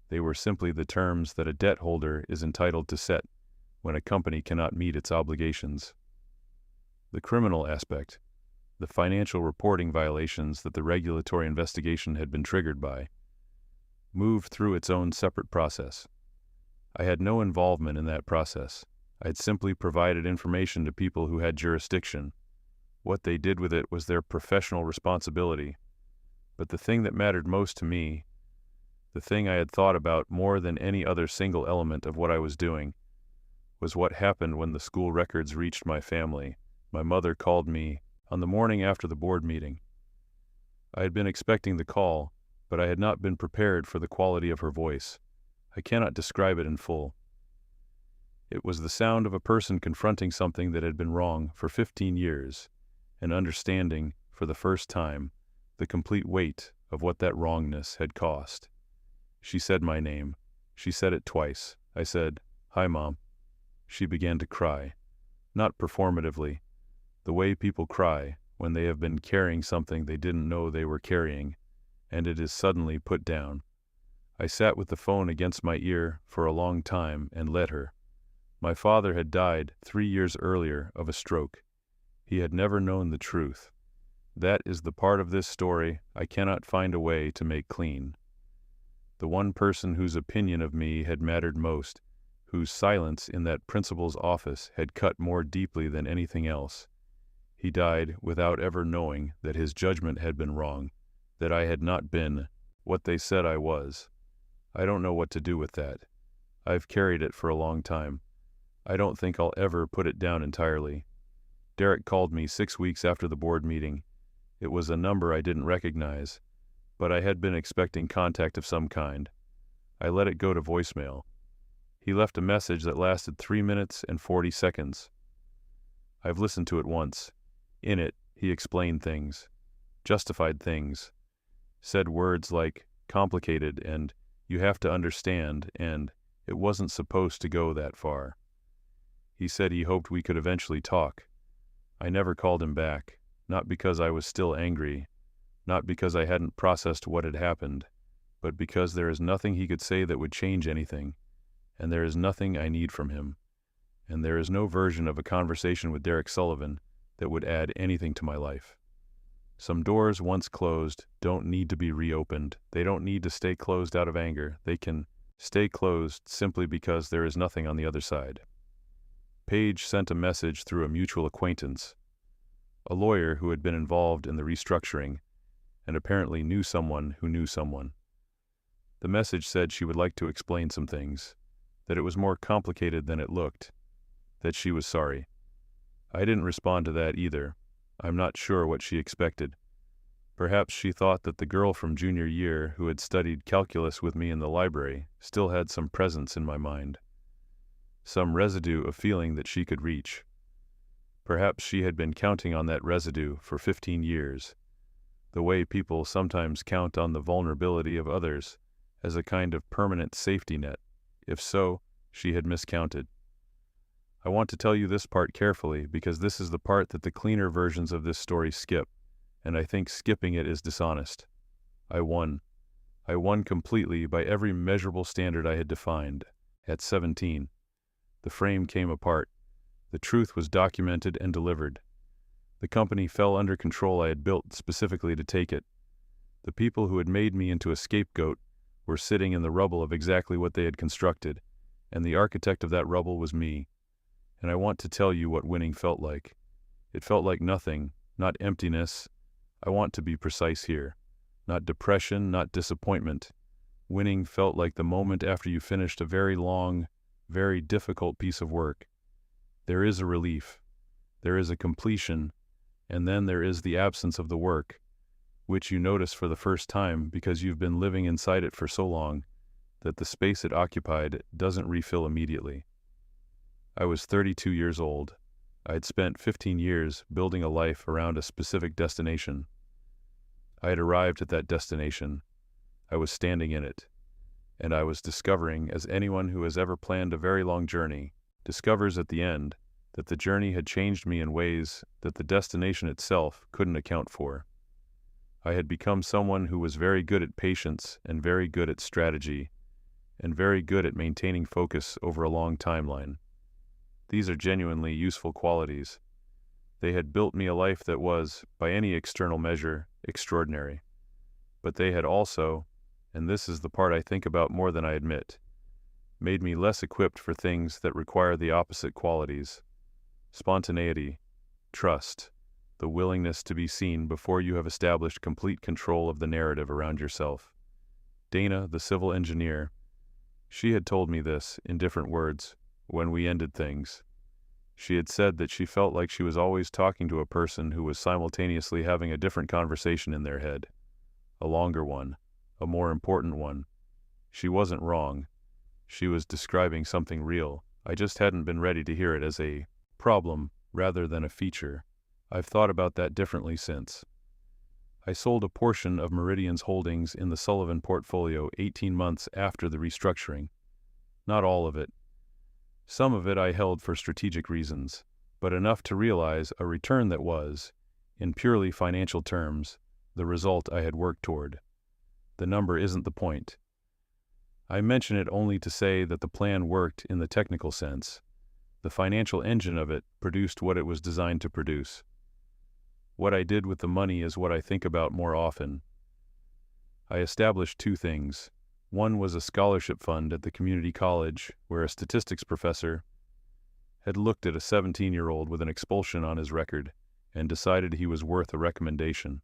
They were simply the terms that a debt holder is entitled to set when a company cannot meet its obligations. The criminal aspect, the financial reporting violations that the regulatory investigation had been triggered by, moved through its own separate process. I had no involvement in that process. I had simply provided information to people who had jurisdiction. What they did with it was their professional responsibility. But the thing that mattered most to me, the thing I had thought about more than any other single element of what I was doing, was what happened when the school records reached my family. My mother called me on the morning after the board meeting. I had been expecting the call, but I had not been prepared for the quality of her voice. I cannot describe it in full. It was the sound of a person confronting something that had been wrong for 15 years, and understanding, for the first time, the complete weight of what that wrongness had cost. She said my name. She said it twice. I said, "Hi, Mom." She began to cry. Not performatively, the way people cry when they have been carrying something they didn't know they were carrying, and it is suddenly put down. I sat with the phone against my ear for a long time and let her. My father had died 3 years earlier of a stroke. He had never known the truth. That is the part of this story I cannot find a way to make clean. The one person whose opinion of me had mattered most, whose silence in that principal's office had cut more deeply than anything else. He died without ever knowing that his judgment had been wrong, that I had not been what they said I was. I don't know what to do with that. I've carried it for a long time. I don't think I'll ever put it down entirely. Derek called me 6 weeks after the board meeting. It was a number I didn't recognize, but I had been expecting contact of some kind. I let it go to voicemail. He left a message that lasted 3 minutes and 40 seconds. I've listened to it once. In it, he explained things, justified things, said words like complicated and you have to understand and it wasn't supposed to go that far. He said he hoped we could eventually talk. I never called him back, not because I was still angry, not because I hadn't processed what had happened, but because there is nothing he could say that would change anything, and there is nothing I need from him, and there is no version of a conversation with Derek Sullivan that would add anything to my life. Some doors once closed don't need to be reopened. They don't need to stay closed out of anger. They can stay closed simply because there is nothing on the other side. Paige sent a message through a mutual acquaintance, a lawyer who had been involved in the restructuring and apparently knew someone who knew someone. The message said she would like to explain some things, that it was more complicated than it looked, that she was sorry. I didn't respond to that either. I'm not sure what she expected. Perhaps she thought that the girl from junior year who had studied calculus with me in the library still had some presence in my mind, some residue of feeling that she could reach. Perhaps she had been counting on that residue for 15 years, the way people sometimes count on the vulnerability of others as a kind of permanent safety net. If so, she had miscounted. I want to tell you this part carefully because this is the part that the cleaner versions of this story skip, and I think skipping it is dishonest. I won. I won completely by every measurable standard I had defined. At 17, the frame came apart. The truth was documented and delivered. The company fell under control I had built specifically to take it. The people who had made me into a scapegoat were sitting in the rubble of exactly what they had constructed, and the architect of that rubble was me. And I want to tell you what winning felt like. It felt like nothing, not emptiness. I want to be precise here. Not depression, not disappointment. Winning felt like the moment after you finished a very long, very difficult piece of work. There is a relief. There is a completion. And then there is the absence of the work, which you notice for the first time because you've been living inside it for so long that the space it occupied doesn't refill immediately. I was 32 years old. I had spent 15 years building a life around a specific destination. I had arrived at that destination. I was standing in it. And I was discovering, as anyone who has ever planned a very long journey discovers at the end, that the journey had changed me in ways that the destination itself couldn't account for. I had become someone who was very good at patience and very good at strategy and very good at maintaining focus over a long timeline. These are genuinely useful qualities. They had built me a life that was, by any external measure, extraordinary. But they had also, and this is the part I think about more than I admit, made me less equipped for things that require the opposite qualities: spontaneity, trust, the willingness to be seen before you have established complete control of the narrative around yourself. Dana, the civil engineer, she had told me this, in different words, when we ended things. She had said that she felt like she was always talking to a person who was simultaneously having a different conversation in their head. A longer one, a more important one. She wasn't wrong. She was describing something real. I just hadn't been ready to hear it as a problem rather than a feature. I've thought about that differently since. I sold a portion of Meridian's holdings in the Sullivan portfolio 18 months after the restructuring. Not all of it. Some of it I held for strategic reasons, but enough to realize a return that was, in purely financial terms, the result I had worked toward. The number isn't the point. I mention it only to say that the plan worked in the technical sense. The financial engine of it produced what it was designed to produce. What I did with the money is what I think about more often. I established two things. One was a scholarship fund at the community college where a statistics professor had looked at a 17-year-old with an expulsion on his record and decided he was worth a recommendation.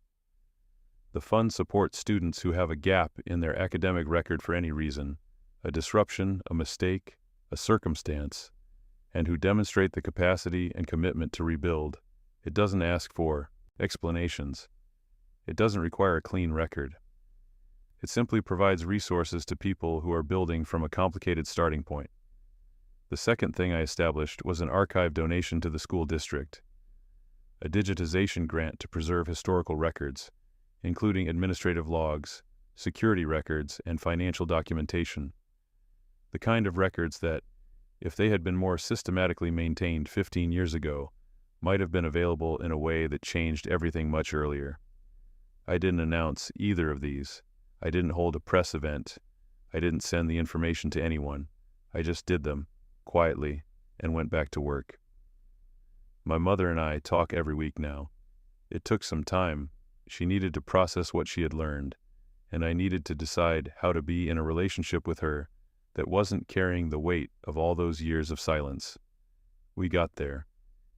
The fund supports students who have a gap in their academic record for any reason, a disruption, a mistake, a circumstance, and who demonstrate the capacity and commitment to rebuild. It doesn't ask for explanations. It doesn't require a clean record. It simply provides resources to people who are building from a complicated starting point. The second thing I established was an archive donation to the school district, a digitization grant to preserve historical records, including administrative logs, security records, and financial documentation. The kind of records that, if they had been more systematically maintained 15 years ago, might have been available in a way that changed everything much earlier. I didn't announce either of these. I didn't hold a press event. I didn't send the information to anyone. I just did them, quietly, and went back to work. My mother and I talk every week now. It took some time. She needed to process what she had learned, and I needed to decide how to be in a relationship with her that wasn't carrying the weight of all those years of silence. We got there.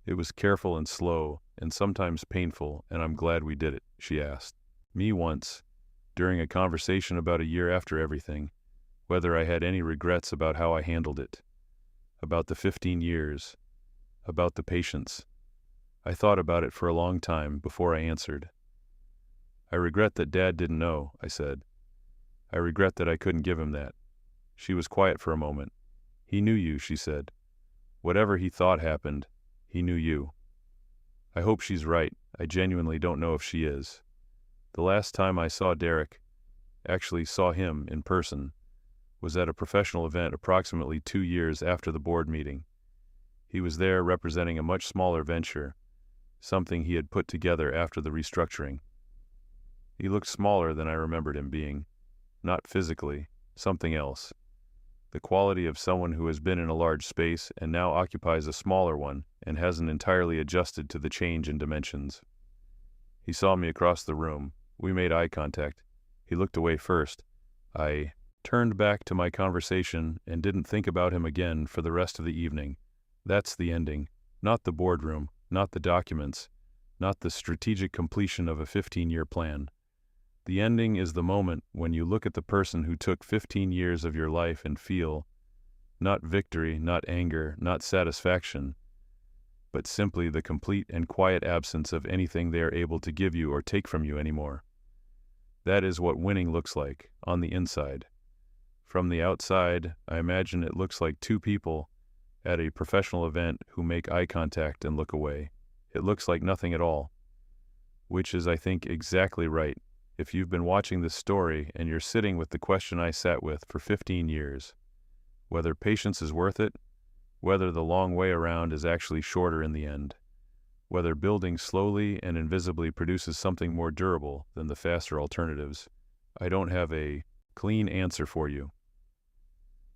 It was careful and slow, and sometimes painful, and I'm glad we did it, she asked me once, during a conversation about a year after everything, whether I had any regrets about how I handled it, about the 15 years, about the patience. I thought about it for a long time before I answered. I regret that Dad didn't know, I said. I regret that I couldn't give him that. She was quiet for a moment. He knew you, she said. Whatever he thought happened, he knew you. I hope she's right. I genuinely don't know if she is. The last time I saw Derek, actually saw him in person, was at a professional event approximately 2 years after the board meeting. He was there representing a much smaller venture, something he had put together after the restructuring. He looked smaller than I remembered him being. Not physically, something else. The quality of someone who has been in a large space and now occupies a smaller one and hasn't entirely adjusted to the change in dimensions. He saw me across the room. We made eye contact. He looked away first. I turned back to my conversation and didn't think about him again for the rest of the evening. That's the ending. Not the boardroom, not the documents, not the strategic completion of a 15-year plan. The ending is the moment when you look at the person who took 15 years of your life and feel, not victory, not anger, not satisfaction, but simply the complete and quiet absence of anything they are able to give you or take from you anymore. That is what winning looks like, on the inside. From the outside, I imagine it looks like two people at a professional event who make eye contact and look away. It looks like nothing at all. Which is, I think, exactly right. If you've been watching this story and you're sitting with the question I sat with for 15 years, whether patience is worth it, whether the long way around is actually shorter in the end, whether building slowly and invisibly produces something more durable than the faster alternatives, I don't have a clean answer for you.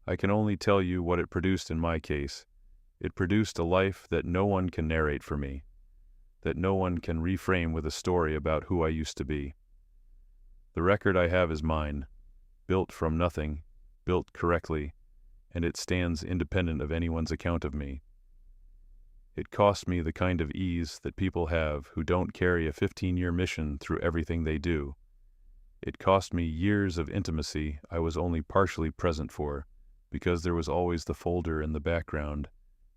I can only tell you what it produced in my case. It produced a life that no one can narrate for me, that no one can reframe with a story about who I used to be. The record I have is mine, built from nothing, built correctly, and it stands independent of anyone's account of me. It cost me the kind of ease that people have who don't carry a 15-year mission through everything they do. It cost me years of intimacy I was only partially present for, because there was always the folder in the background,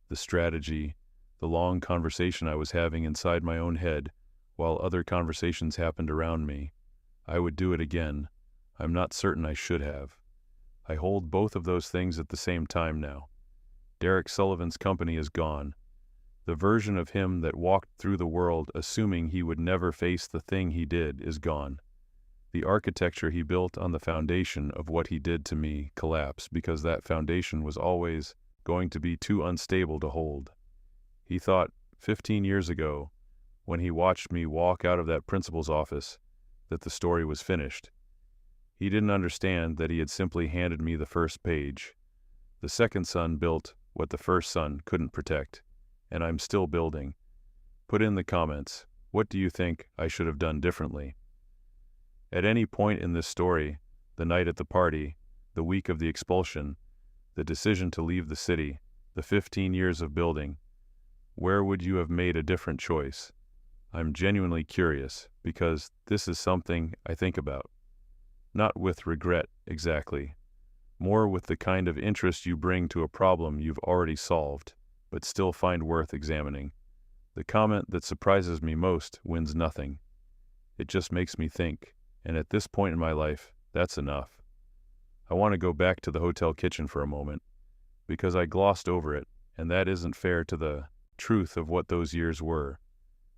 the strategy, the long conversation I was having inside my own head while other conversations happened around me. I would do it again. I'm not certain I should have. I hold both of those things at the same time now. Derek Sullivan's company is gone. The version of him that walked through the world assuming he would never face the thing he did is gone. The architecture he built on the foundation of what he did to me collapsed because that foundation was always going to be too unstable to hold. He thought 15 years ago, when he watched me walk out of that principal's office, that the story was finished. He didn't understand that he had simply handed me the first page. The second son built what the first son couldn't protect, and I'm still building. Put in the comments, what do you think I should have done differently? At any point in this story, the night at the party, the week of the expulsion, the decision to leave the city, the 15 years of building, where would you have made a different choice? I'm genuinely curious, because this is something I think about. Not with regret, exactly. More with the kind of interest you bring to a problem you've already solved, but still find worth examining. The comment that surprises me most wins nothing. It just makes me think, and at this point in my life, that's enough. I want to go back to the hotel kitchen for a moment, because I glossed over it, and that isn't fair to the truth of what those years were.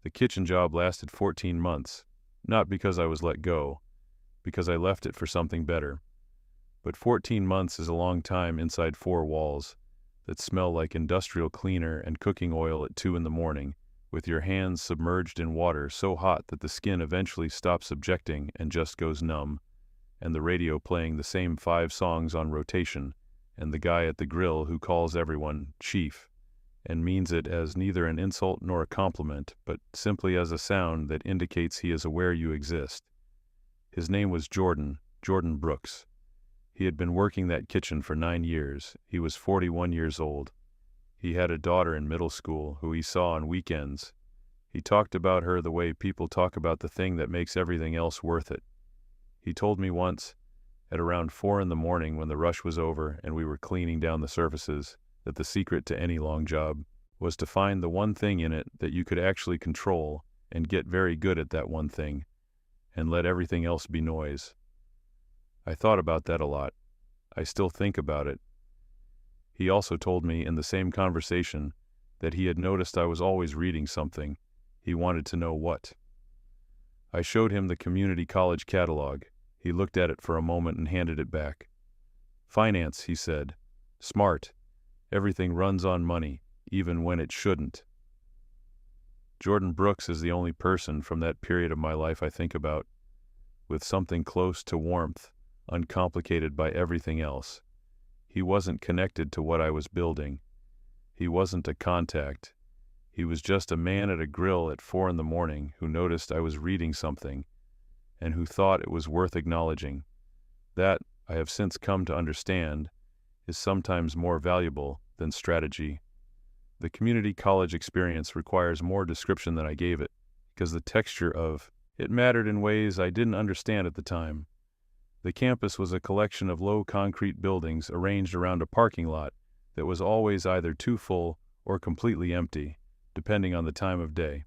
The kitchen job lasted 14 months, not because I was let go, because I left it for something better. But 14 months is a long time inside 4 walls that smell like industrial cleaner and cooking oil at 2 a.m, with your hands submerged in water so hot that the skin eventually stops subjecting and just goes numb, and the radio playing the same 5 songs on rotation, and the guy at the grill who calls everyone Chief, and means it as neither an insult nor a compliment, but simply as a sound that indicates he is aware you exist. His name was Jordan Brooks. He had been working that kitchen for 9 years. He was 41 years old. He had a daughter in middle school who he saw on weekends. He talked about her the way people talk about the thing that makes everything else worth it. He told me once, at around 4 in the morning when the rush was over and we were cleaning down the surfaces, that the secret to any long job was to find the one thing in it that you could actually control and get very good at that one thing, and let everything else be noise. I thought about that a lot. I still think about it. He also told me in the same conversation that he had noticed I was always reading something. He wanted to know what. I showed him the community college catalog. He looked at it for a moment and handed it back. Finance, he said. Smart. Everything runs on money, even when it shouldn't. Jordan Brooks is the only person from that period of my life I think about, with something close to warmth, uncomplicated by everything else. He wasn't connected to what I was building. He wasn't a contact. He was just a man at a grill at 4 in the morning who noticed I was reading something and who thought it was worth acknowledging. That, I have since come to understand, is sometimes more valuable than strategy. The community college experience requires more description than I gave it, because the texture of it mattered in ways I didn't understand at the time. The campus was a collection of low concrete buildings arranged around a parking lot that was always either too full or completely empty, depending on the time of day.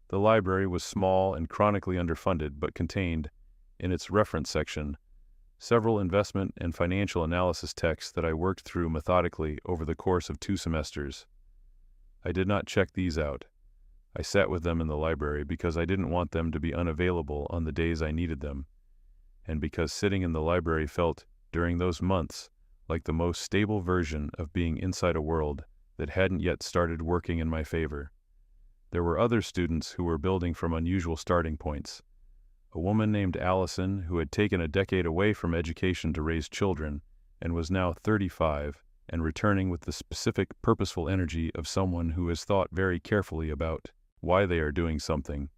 The library was small and chronically underfunded, but contained, in its reference section, several investment and financial analysis texts that I worked through methodically over the course of 2 semesters. I did not check these out. I sat with them in the library because I didn't want them to be unavailable on the days I needed them, and because sitting in the library felt, during those months, like the most stable version of being inside a world that hadn't yet started working in my favor. There were other students who were building from unusual starting points. A woman named Allison who had taken a decade away from education to raise children and was now 35 and returning with the specific, purposeful energy of someone who has thought very carefully about why they are doing something.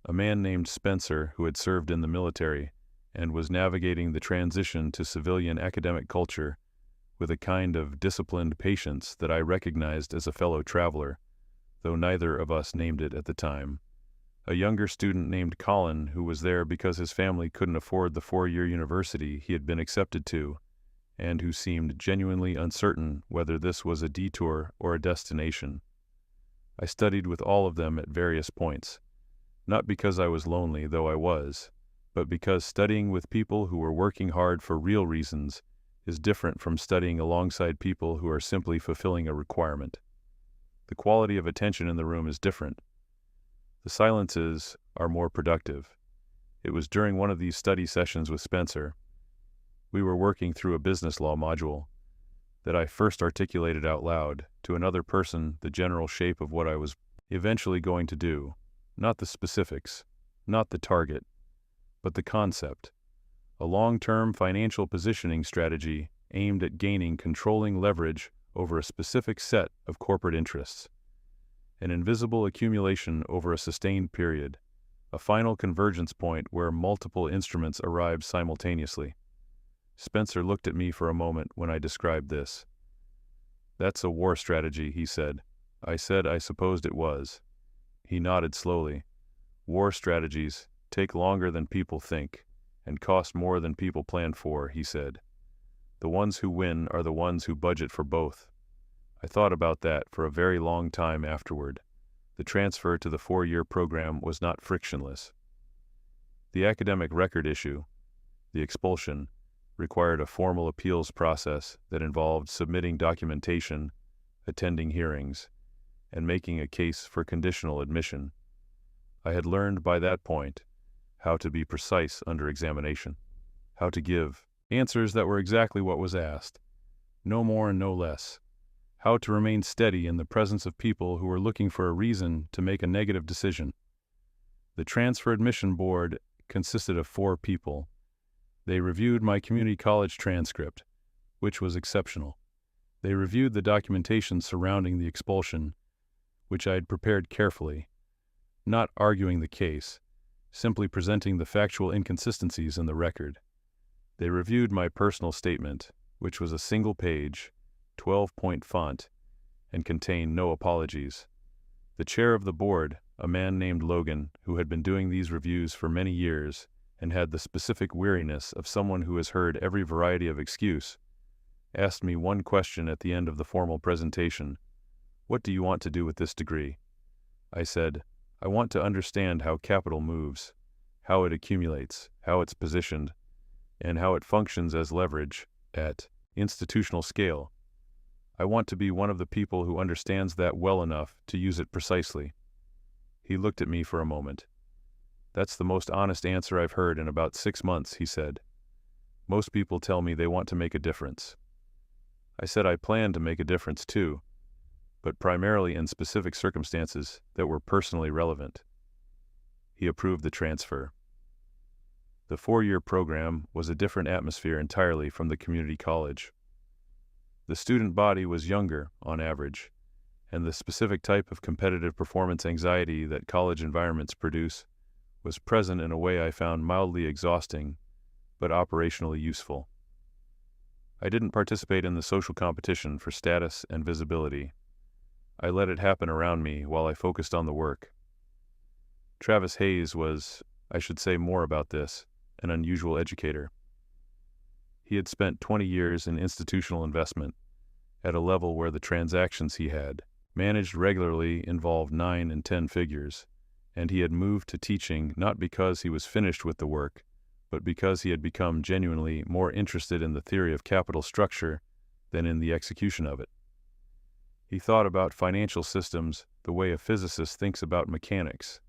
A man named Spencer who had served in the military and was navigating the transition to civilian academic culture with a kind of disciplined patience that I recognized as a fellow traveler, though neither of us named it at the time. A younger student named Colin who was there because his family couldn't afford the 4-year university he had been accepted to, and who seemed genuinely uncertain whether this was a detour or a destination. I studied with all of them at various points, not because I was lonely, though I was, but because studying with people who were working hard for real reasons is different from studying alongside people who are simply fulfilling a requirement. The quality of attention in the room is different. The silences are more productive. It was during one of these study sessions with Spencer, we were working through a business law module, that I first articulated out loud to another person the general shape of what I was eventually going to do, not the specifics, not the target, but the concept, a long-term financial positioning strategy aimed at gaining controlling leverage over a specific set of corporate interests, an invisible accumulation over a sustained period, a final convergence point where multiple instruments arrived simultaneously. Spencer looked at me for a moment when I described this. "That's a war strategy," he said. I said I supposed it was. He nodded slowly. "War strategies take longer than people think, and cost more than people plan for," he said. "The ones who win are the ones who budget for both." I thought about that for a very long time afterward. The transfer to the 4-year program was not frictionless. The academic record issue, the expulsion, required a formal appeals process that involved submitting documentation, attending hearings, and making a case for conditional admission. I had learned by that point how to be precise under examination, how to give answers that were exactly what was asked, no more and no less, how to remain steady in the presence of people who were looking for a reason to make a negative decision. The transfer admission board consisted of 4 people, They reviewed my community college transcript, which was exceptional. They reviewed the documentation surrounding the expulsion, which I had prepared carefully, not arguing the case, simply presenting the factual inconsistencies in the record. They reviewed my personal statement, which was a single-page, 12-point font, and contained no apologies. The chair of the board, a man named Logan, who had been doing these reviews for many years and had the specific weariness of someone who has heard every variety of excuse, asked me one question at the end of the formal presentation. "What do you want to do with this degree?" I said, "I want to understand how capital moves, how it accumulates, how it's positioned, and how it functions as leverage at institutional scale. I want to be one of the people who understands that well enough to use it precisely." He looked at me for a moment. "That's the most honest answer I've heard in about 6 months," he said. "Most people tell me they want to make a difference." I said I planned to make a difference too, but primarily in specific circumstances that were personally relevant. He approved the transfer. The 4-year program was a different atmosphere entirely from the community college. The student body was younger, on average, and the specific type of competitive performance anxiety that college environments produce was present in a way I found mildly exhausting, but operationally useful. I didn't participate in the social competition for status and visibility. I let it happen around me while I focused on the work. Travis Hayes was, I should say more about this, an unusual educator. He had spent 20 years in institutional investment, at a level where the transactions he had managed regularly involved 9 and 10 figures, and he had moved to teaching not because he was finished with the work, but because he had become genuinely more interested in the theory of capital structure than in the execution of it. He thought about financial systems the way a physicist thinks about mechanics,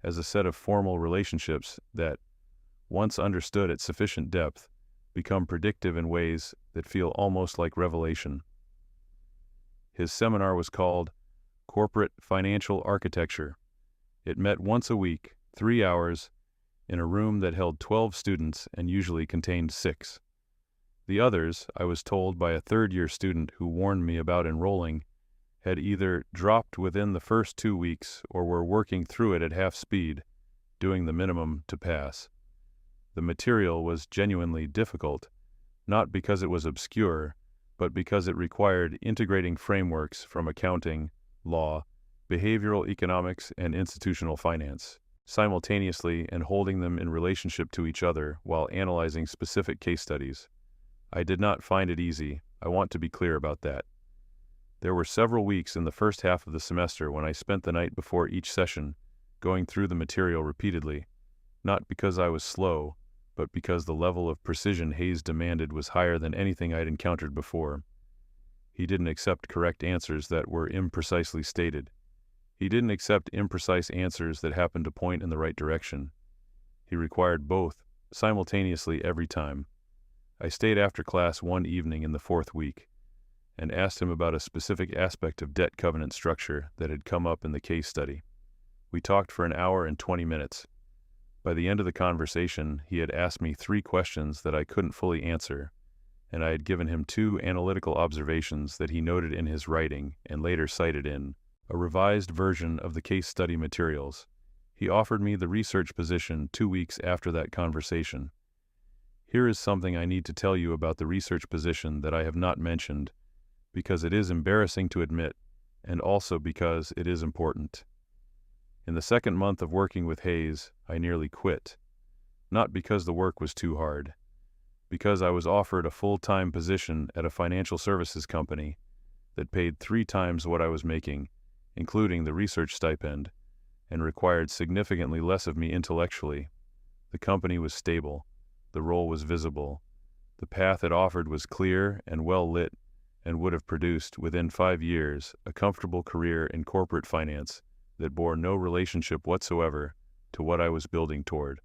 as a set of formal relationships that, once understood at sufficient depth, become predictive in ways that feel almost like revelation. His seminar was called Corporate Financial Architecture. It met once a week, 3 hours, in a room that held 12 students and usually contained 6. The others, I was told by a third-year student who warned me about enrolling, had either dropped within the first 2 weeks or were working through it at half speed, doing the minimum to pass. The material was genuinely difficult, not because it was obscure, but because it required integrating frameworks from accounting, law, behavioral economics, and institutional finance, simultaneously and holding them in relationship to each other while analyzing specific case studies. I did not find it easy, I want to be clear about that. There were several weeks in the first half of the semester when I spent the night before each session, going through the material repeatedly, not because I was slow, but because the level of precision Hayes demanded was higher than anything I'd encountered before. He didn't accept correct answers that were imprecisely stated. He didn't accept imprecise answers that happened to point in the right direction. He required both, simultaneously every time. I stayed after class one evening in the 4th week, and asked him about a specific aspect of debt covenant structure that had come up in the case study. We talked for 1 hour and 20 minutes. By the end of the conversation, he had asked me 3 questions that I couldn't fully answer, and I had given him 2 analytical observations that he noted in his writing and later cited in a revised version of the case study materials. He offered me the research position 2 weeks after that conversation. Here is something I need to tell you about the research position that I have not mentioned, because it is embarrassing to admit, and also because it is important. In the 2nd month of working with Hayes, I nearly quit. Not because the work was too hard, because I was offered a full-time position at a financial services company that paid 3 times what I was making, including the research stipend, and required significantly less of me intellectually. The company was stable, the role was visible, the path it offered was clear and well lit, and would have produced, within 5 years, a comfortable career in corporate finance that bore no relationship whatsoever to what I was building toward.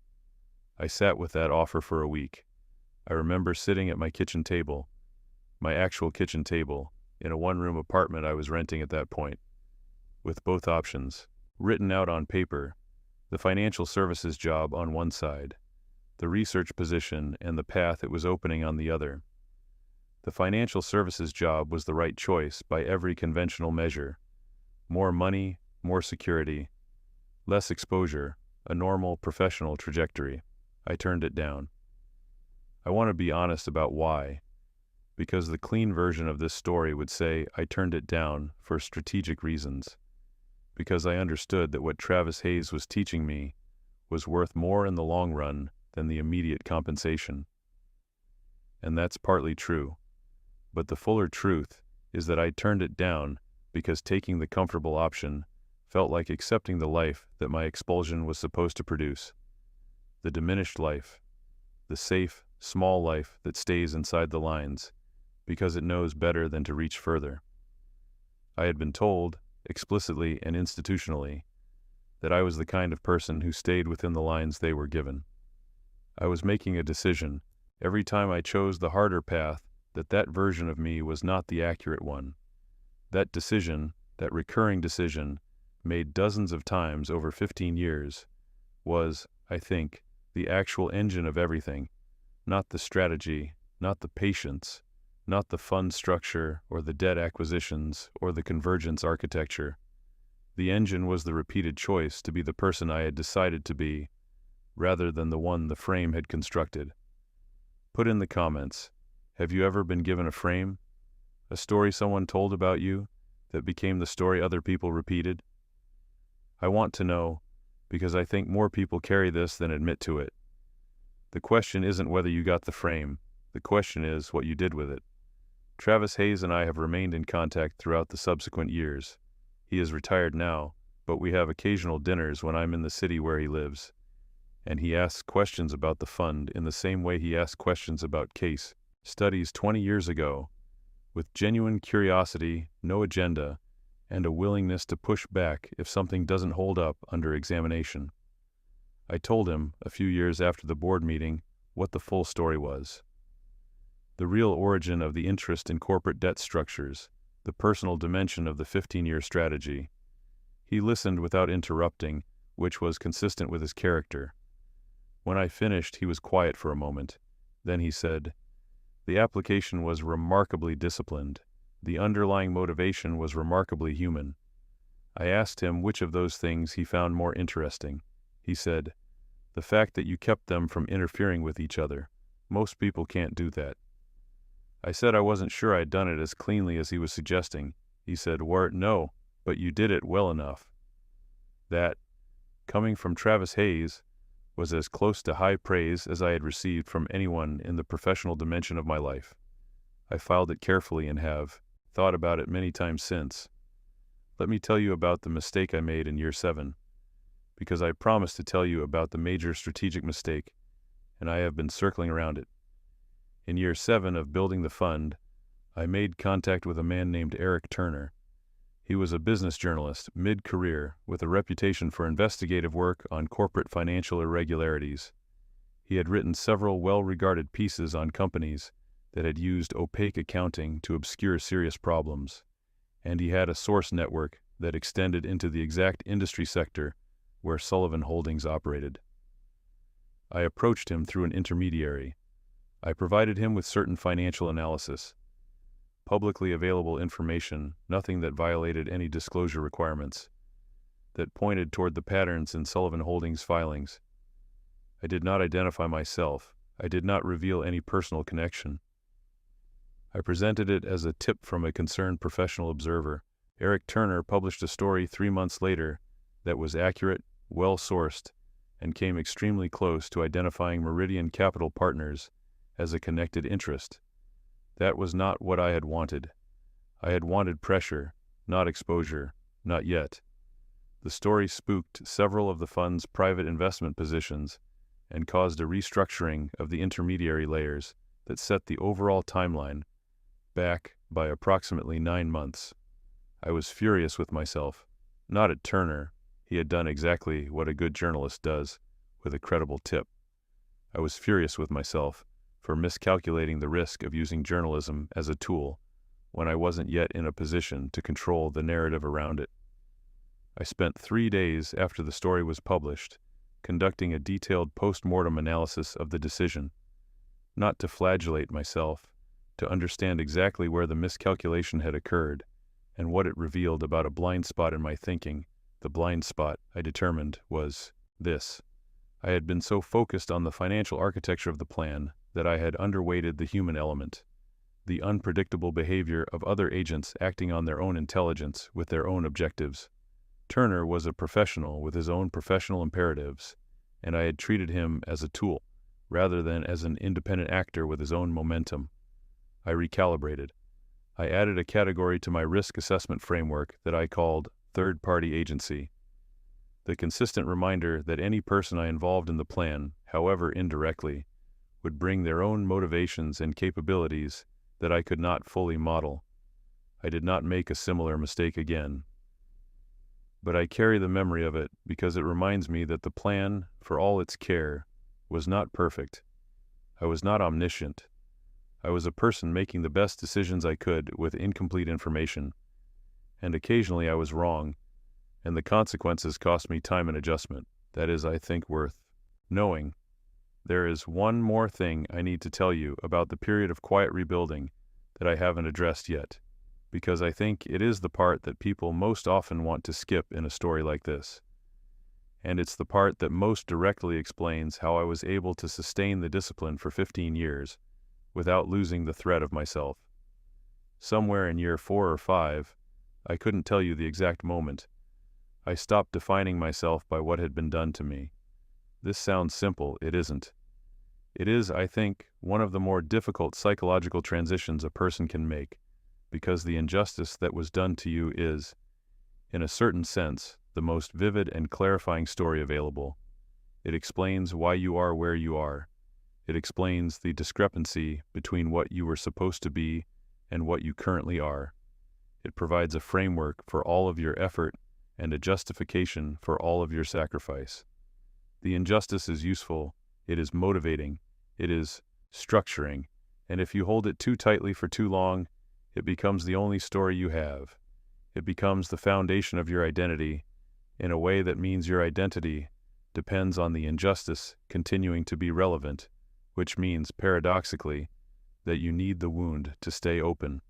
I sat with that offer for a week. I remember sitting at my kitchen table, my actual kitchen table, in a 1-room apartment I was renting at that point, with both options, written out on paper, the financial services job on one side, the research position, and the path it was opening on the other. The financial services job was the right choice by every conventional measure. More money, more security, less exposure, a normal professional trajectory. I turned it down. I want to be honest about why, because the clean version of this story would say I turned it down for strategic reasons, because I understood that what Travis Hayes was teaching me was worth more in the long run than the immediate compensation. And that's partly true. But the fuller truth is that I turned it down because taking the comfortable option felt like accepting the life that my expulsion was supposed to produce. The diminished life, the safe, small life that stays inside the lines, because it knows better than to reach further. I had been told, explicitly and institutionally, that I was the kind of person who stayed within the lines they were given. I was making a decision, every time I chose the harder path, that version of me was not the accurate one. That decision, that recurring decision, made dozens of times over 15 years, was, I think, the actual engine of everything, not the strategy, not the patience, not the fund structure or the debt acquisitions or the convergence architecture. The engine was the repeated choice to be the person I had decided to be, rather than the one the frame had constructed. Put in the comments, have you ever been given a frame? A story someone told about you that became the story other people repeated? I want to know, because I think more people carry this than admit to it. The question isn't whether you got the frame, the question is what you did with it. Travis Hayes and I have remained in contact throughout the subsequent years. He is retired now, but we have occasional dinners when I'm in the city where he lives. And he asks questions about the fund in the same way he asked questions about case studies 20 years ago, with genuine curiosity, no agenda, and a willingness to push back if something doesn't hold up under examination. I told him, a few years after the board meeting, what the full story was. The real origin of the interest in corporate debt structures, the personal dimension of the 15-year strategy. He listened without interrupting, which was consistent with his character. When I finished, he was quiet for a moment. Then he said, "The application was remarkably disciplined. The underlying motivation was remarkably human." I asked him which of those things he found more interesting. He said, "The fact that you kept them from interfering with each other. Most people can't do that." I said I wasn't sure I'd done it as cleanly as he was suggesting. He said, "No, but you did it well enough." That, coming from Travis Hayes, was as close to high praise as I had received from anyone in the professional dimension of my life. I filed it carefully and have thought about it many times since. Let me tell you about the mistake I made in year 7, because I promised to tell you about the major strategic mistake, and I have been circling around it. In year 7 of building the fund, I made contact with a man named Eric Turner. He was a business journalist, mid-career, with a reputation for investigative work on corporate financial irregularities. He had written several well-regarded pieces on companies that had used opaque accounting to obscure serious problems, and he had a source network that extended into the exact industry sector where Sullivan Holdings operated. I approached him through an intermediary. I provided him with certain financial analysis, publicly available information, nothing that violated any disclosure requirements, that pointed toward the patterns in Sullivan Holdings filings. I did not identify myself. I did not reveal any personal connection. I presented it as a tip from a concerned professional observer. Eric Turner published a story 3 months later that was accurate, well-sourced, and came extremely close to identifying Meridian Capital Partners as a connected interest. That was not what I had wanted. I had wanted pressure, not exposure, not yet. The story spooked several of the fund's private investment positions and caused a restructuring of the intermediary layers that set the overall timeline back by approximately 9 months. I was furious with myself, not at Turner. He had done exactly what a good journalist does, with a credible tip. I was furious with myself for miscalculating the risk of using journalism as a tool when I wasn't yet in a position to control the narrative around it. I spent 3 days after the story was published conducting a detailed post-mortem analysis of the decision. Not to flagellate myself, to understand exactly where the miscalculation had occurred and what it revealed about a blind spot in my thinking. The blind spot, I determined, was this. I had been so focused on the financial architecture of the plan that I had underweighted the human element, the unpredictable behavior of other agents acting on their own intelligence with their own objectives. Turner was a professional with his own professional imperatives, and I had treated him as a tool, rather than as an independent actor with his own momentum. I recalibrated. I added a category to my risk assessment framework that I called third-party agency. The consistent reminder that any person I involved in the plan, however indirectly, would bring their own motivations and capabilities that I could not fully model. I did not make a similar mistake again. But I carry the memory of it because it reminds me that the plan, for all its care, was not perfect. I was not omniscient. I was a person making the best decisions I could with incomplete information. And occasionally I was wrong, and the consequences cost me time and adjustment. That is, I think, worth knowing. There is one more thing I need to tell you about the period of quiet rebuilding that I haven't addressed yet, because I think it is the part that people most often want to skip in a story like this. And it's the part that most directly explains how I was able to sustain the discipline for 15 years without losing the thread of myself. Somewhere in year 4 or 5, I couldn't tell you the exact moment, I stopped defining myself by what had been done to me. This sounds simple, it isn't. It is, I think, one of the more difficult psychological transitions a person can make, because the injustice that was done to you is, in a certain sense, the most vivid and clarifying story available. It explains why you are where you are. It explains the discrepancy between what you were supposed to be and what you currently are. It provides a framework for all of your effort and a justification for all of your sacrifice. The injustice is useful, it is motivating, it is structuring, and if you hold it too tightly for too long, it becomes the only story you have. It becomes the foundation of your identity in a way that means your identity depends on the injustice continuing to be relevant, which means, paradoxically, that you need the wound to stay open.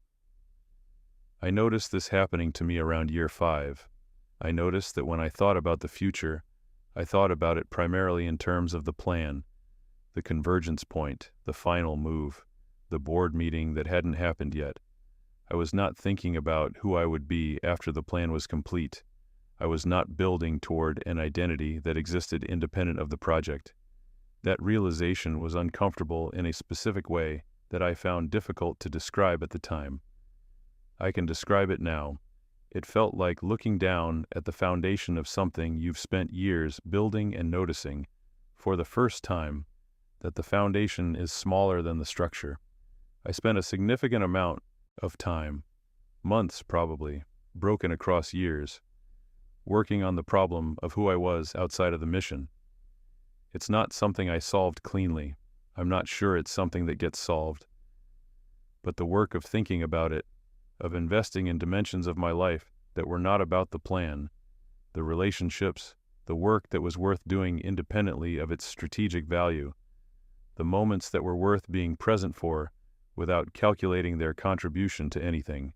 I noticed this happening to me around year 5. I noticed that when I thought about the future, I thought about it primarily in terms of the plan, the convergence point, the final move, the board meeting that hadn't happened yet. I was not thinking about who I would be after the plan was complete. I was not building toward an identity that existed independent of the project. That realization was uncomfortable in a specific way that I found difficult to describe at the time. I can describe it now. It felt like looking down at the foundation of something you've spent years building and noticing, for the first time, that the foundation is smaller than the structure. I spent a significant amount of time, months probably, broken across years, working on the problem of who I was outside of the mission. It's not something I solved cleanly. I'm not sure it's something that gets solved. But the work of thinking about it, of investing in dimensions of my life that were not about the plan, the relationships, the work that was worth doing independently of its strategic value, the moments that were worth being present for without calculating their contribution to anything.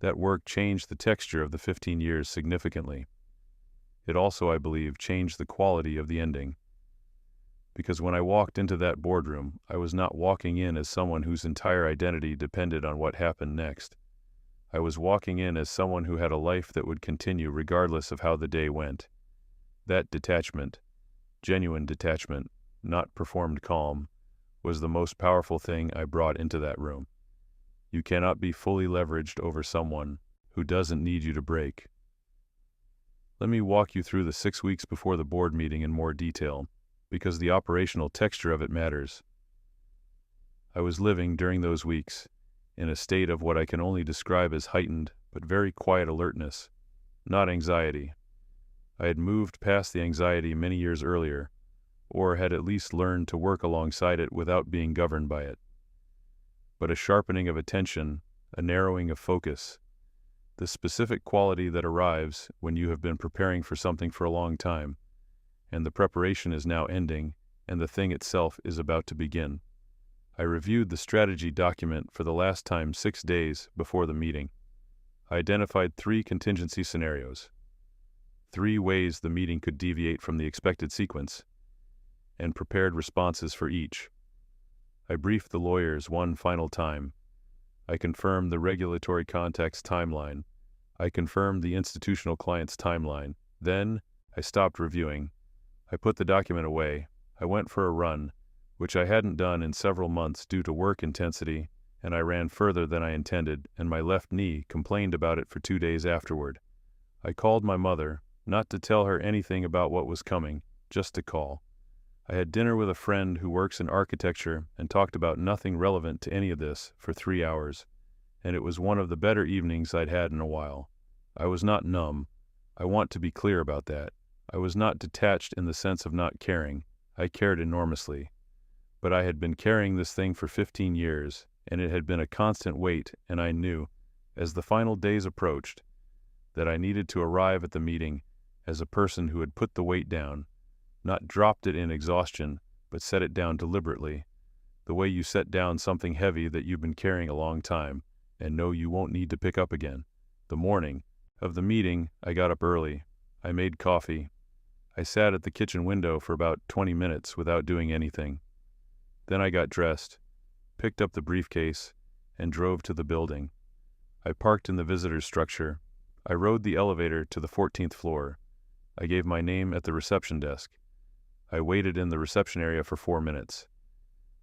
That work changed the texture of the 15 years significantly. It also, I believe, changed the quality of the ending. Because when I walked into that boardroom, I was not walking in as someone whose entire identity depended on what happened next. I was walking in as someone who had a life that would continue regardless of how the day went. That detachment, genuine detachment, not performed calm, was the most powerful thing I brought into that room. You cannot be fully leveraged over someone who doesn't need you to break. Let me walk you through the 6 weeks before the board meeting in more detail, because the operational texture of it matters. I was living during those weeks in a state of what I can only describe as heightened but very quiet alertness, not anxiety. I had moved past the anxiety many years earlier, or had at least learned to work alongside it without being governed by it. But a sharpening of attention, a narrowing of focus, the specific quality that arrives when you have been preparing for something for a long time, and the preparation is now ending, and the thing itself is about to begin. I reviewed the strategy document for the last time 6 days before the meeting. I identified 3 contingency scenarios, 3 ways the meeting could deviate from the expected sequence, and prepared responses for each. I briefed the lawyers one final time. I confirmed the regulatory contact's timeline. I confirmed the institutional client's timeline. Then, I stopped reviewing. I put the document away. I went for a run, which I hadn't done in several months due to work intensity, and I ran further than I intended, and my left knee complained about it for 2 days afterward. I called my mother, not to tell her anything about what was coming, just to call. I had dinner with a friend who works in architecture and talked about nothing relevant to any of this for 3 hours, and it was one of the better evenings I'd had in a while. I was not numb. I want to be clear about that. I was not detached in the sense of not caring. I cared enormously. But I had been carrying this thing for 15 years, and it had been a constant weight, and I knew, as the final days approached, that I needed to arrive at the meeting as a person who had put the weight down, not dropped it in exhaustion, but set it down deliberately, the way you set down something heavy that you've been carrying a long time, and know you won't need to pick up again. The morning of the meeting, I got up early. I made coffee. I sat at the kitchen window for about 20 minutes without doing anything. Then I got dressed, picked up the briefcase, and drove to the building. I parked in the visitor's structure. I rode the elevator to the 14th floor. I gave my name at the reception desk. I waited in the reception area for 4 minutes.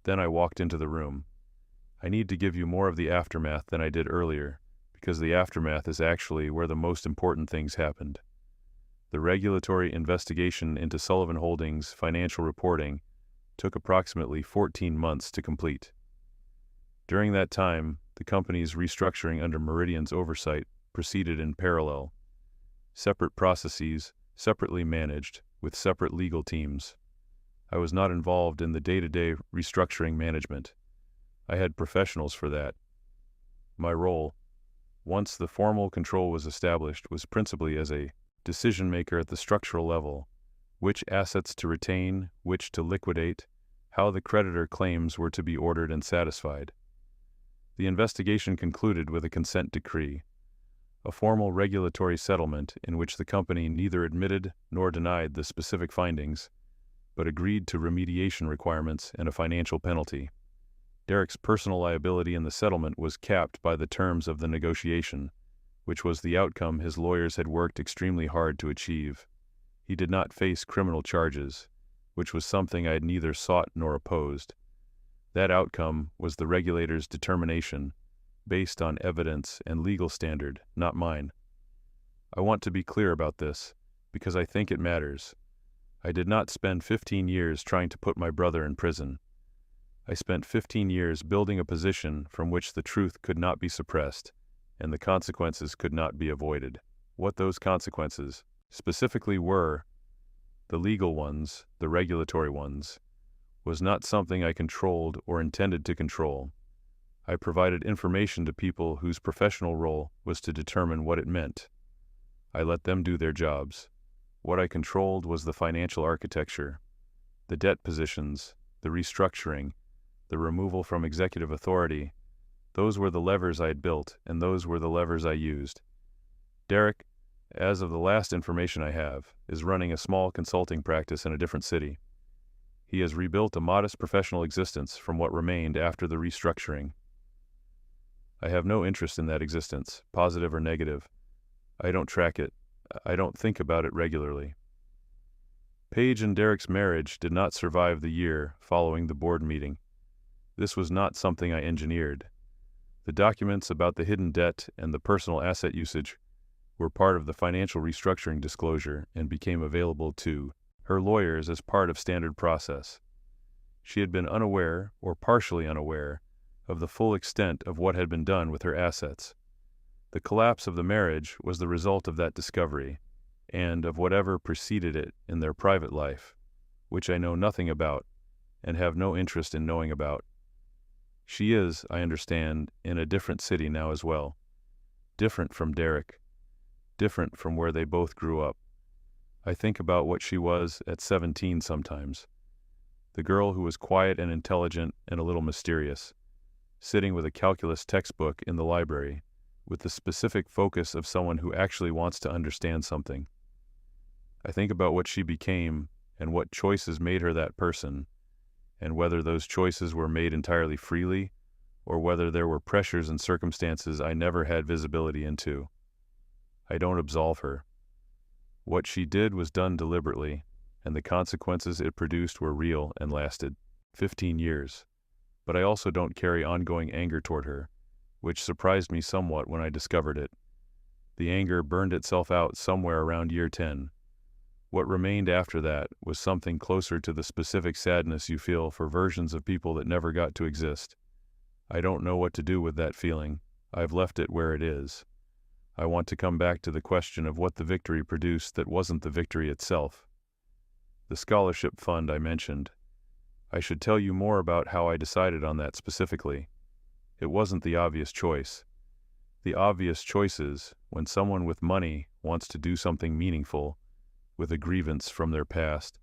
Then I walked into the room. I need to give you more of the aftermath than I did earlier, because the aftermath is actually where the most important things happened. The regulatory investigation into Sullivan Holdings' financial reporting took approximately 14 months to complete. During that time, the company's restructuring under Meridian's oversight proceeded in parallel. Separate processes, separately managed, with separate legal teams. I was not involved in the day-to-day restructuring management. I had professionals for that. My role, once the formal control was established, was principally as a decision-maker at the structural level, which assets to retain, which to liquidate, how the creditor claims were to be ordered and satisfied. The investigation concluded with a consent decree, a formal regulatory settlement in which the company neither admitted nor denied the specific findings, but agreed to remediation requirements and a financial penalty. Derek's personal liability in the settlement was capped by the terms of the negotiation, which was the outcome his lawyers had worked extremely hard to achieve. He did not face criminal charges, which was something I had neither sought nor opposed. That outcome was the regulator's determination, based on evidence and legal standard, not mine. I want to be clear about this, because I think it matters. I did not spend 15 years trying to put my brother in prison. I spent 15 years building a position from which the truth could not be suppressed, and the consequences could not be avoided. What those consequences specifically were, the legal ones, the regulatory ones, was not something I controlled or intended to control. I provided information to people whose professional role was to determine what it meant. I let them do their jobs. What I controlled was the financial architecture, the debt positions, the restructuring, the removal from executive authority. Those were the levers I had built, and those were the levers I used. Derek, as of the last information I have, is running a small consulting practice in a different city. He has rebuilt a modest professional existence from what remained after the restructuring. I have no interest in that existence, positive or negative. I don't track it. I don't think about it regularly. Paige and Derek's marriage did not survive the year following the board meeting. This was not something I engineered. The documents about the hidden debt and the personal asset usage were part of the financial restructuring disclosure and became available to her lawyers as part of standard process. She had been unaware, or partially unaware, of the full extent of what had been done with her assets. The collapse of the marriage was the result of that discovery, and of whatever preceded it in their private life, which I know nothing about, and have no interest in knowing about. She is, I understand, in a different city now as well. Different from Derek. Different from where they both grew up. I think about what she was at 17 sometimes. The girl who was quiet and intelligent and a little mysterious, sitting with a calculus textbook in the library, with the specific focus of someone who actually wants to understand something. I think about what she became and what choices made her that person, and whether those choices were made entirely freely, or whether there were pressures and circumstances I never had visibility into. I don't absolve her. What she did was done deliberately, and the consequences it produced were real and lasted 15 years. But I also don't carry ongoing anger toward her, which surprised me somewhat when I discovered it. The anger burned itself out somewhere around year 10. What remained after that was something closer to the specific sadness you feel for versions of people that never got to exist. I don't know what to do with that feeling. I've left it where it is. I want to come back to the question of what the victory produced that wasn't the victory itself. The scholarship fund I mentioned. I should tell you more about how I decided on that specifically. It wasn't the obvious choice. The obvious choice is when someone with money wants to do something meaningful, with a grievance from their past,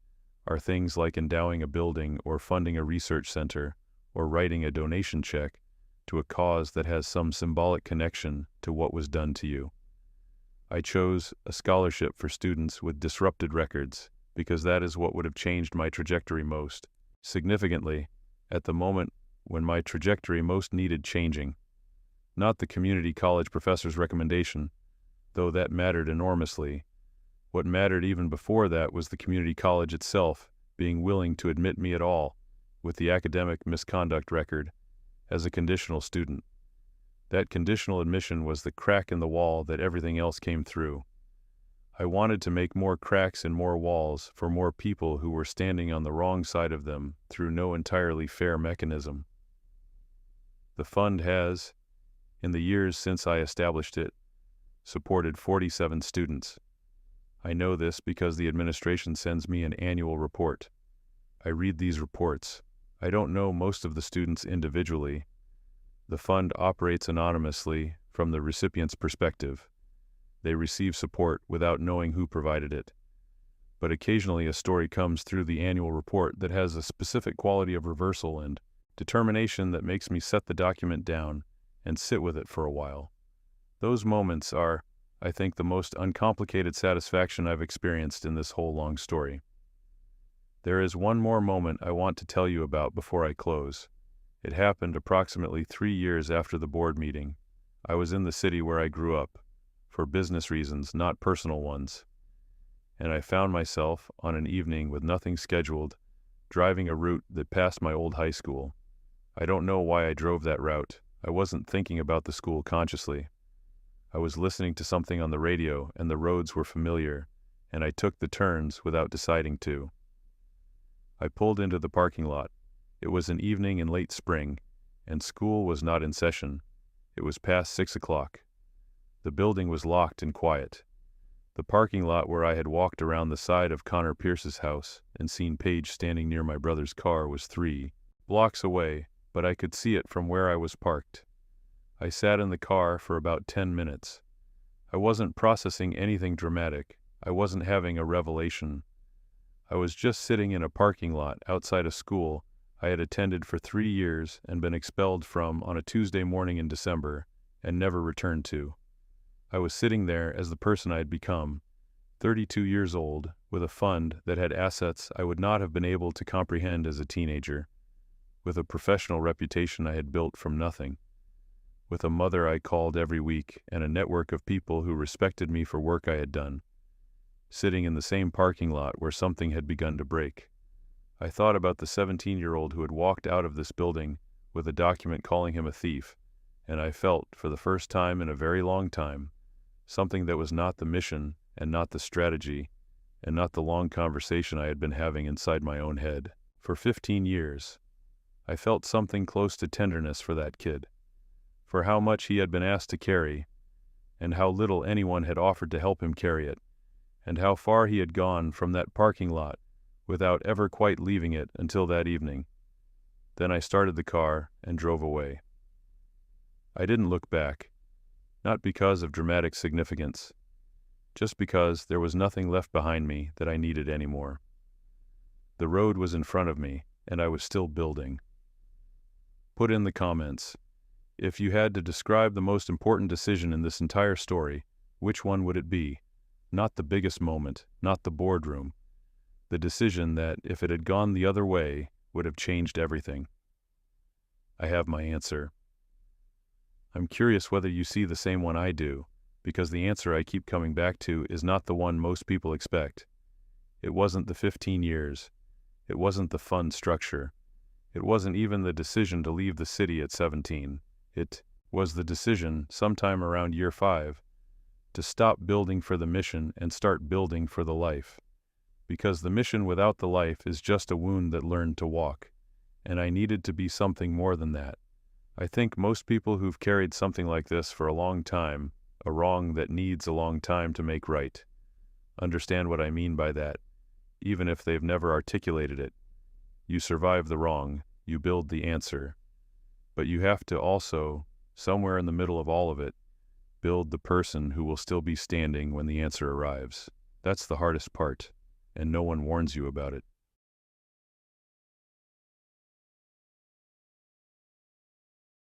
are things like endowing a building or funding a research center or writing a donation check to a cause that has some symbolic connection to what was done to you. I chose a scholarship for students with disrupted records because that is what would have changed my trajectory most significantly at the moment when my trajectory most needed changing. Not the community college professor's recommendation, though that mattered enormously. What mattered even before that was the community college itself being willing to admit me at all, with the academic misconduct record, as a conditional student. That conditional admission was the crack in the wall that everything else came through. I wanted to make more cracks in more walls for more people who were standing on the wrong side of them through no entirely fair mechanism. The fund has, in the years since I established it, supported 47 students. I know this because the administration sends me an annual report. I read these reports. I don't know most of the students individually. The fund operates anonymously from the recipient's perspective. They receive support without knowing who provided it. But occasionally a story comes through the annual report that has a specific quality of reversal and determination that makes me set the document down and sit with it for a while. Those moments are, I think, the most uncomplicated satisfaction I've experienced in this whole long story. There is one more moment I want to tell you about before I close. It happened approximately 3 years after the board meeting. I was in the city where I grew up, for business reasons, not personal ones. And I found myself, on an evening with nothing scheduled, driving a route that passed my old high school. I don't know why I drove that route. I wasn't thinking about the school consciously. I was listening to something on the radio, and the roads were familiar, and I took the turns without deciding to. I pulled into the parking lot. It was an evening in late spring, and school was not in session. It was past 6 o'clock. The building was locked and quiet. The parking lot where I had walked around the side of Connor Pierce's house and seen Paige standing near my brother's car was 3 blocks away, but I could see it from where I was parked. I sat in the car for about 10 minutes. I wasn't processing anything dramatic. I wasn't having a revelation. I was just sitting in a parking lot outside a school I had attended for 3 years and been expelled from on a Tuesday morning in December and never returned to. I was sitting there as the person I had become, 32 years old, with a fund that had assets I would not have been able to comprehend as a teenager, with a professional reputation I had built from nothing, with a mother I called every week and a network of people who respected me for work I had done, sitting in the same parking lot where something had begun to break. I thought about the 17-year-old who had walked out of this building with a document calling him a thief, and I felt, for the first time in a very long time, something that was not the mission and not the strategy and not the long conversation I had been having inside my own head. For 15 years, I felt something close to tenderness for that kid, for how much he had been asked to carry, and how little anyone had offered to help him carry it, and how far he had gone from that parking lot without ever quite leaving it until that evening. Then I started the car and drove away. I didn't look back, not because of dramatic significance, just because there was nothing left behind me that I needed anymore. The road was in front of me, and I was still building. Put in the comments, if you had to describe the most important decision in this entire story, which one would it be? Not the biggest moment, not the boardroom. The decision that, if it had gone the other way, would have changed everything. I have my answer. I'm curious whether you see the same one I do, because the answer I keep coming back to is not the one most people expect. It wasn't the 15 years. It wasn't the fun structure. It wasn't even the decision to leave the city at 17. It was the decision, sometime around year 5, to stop building for the mission and start building for the life. Because the mission without the life is just a wound that learned to walk, and I needed to be something more than that. I think most people who've carried something like this for a long time, a wrong that needs a long time to make right, understand what I mean by that, even if they've never articulated it. You survive the wrong, you build the answer, but you have to also, somewhere in the middle of all of it, build the person who will still be standing when the answer arrives. That's the hardest part, and no one warns you about it.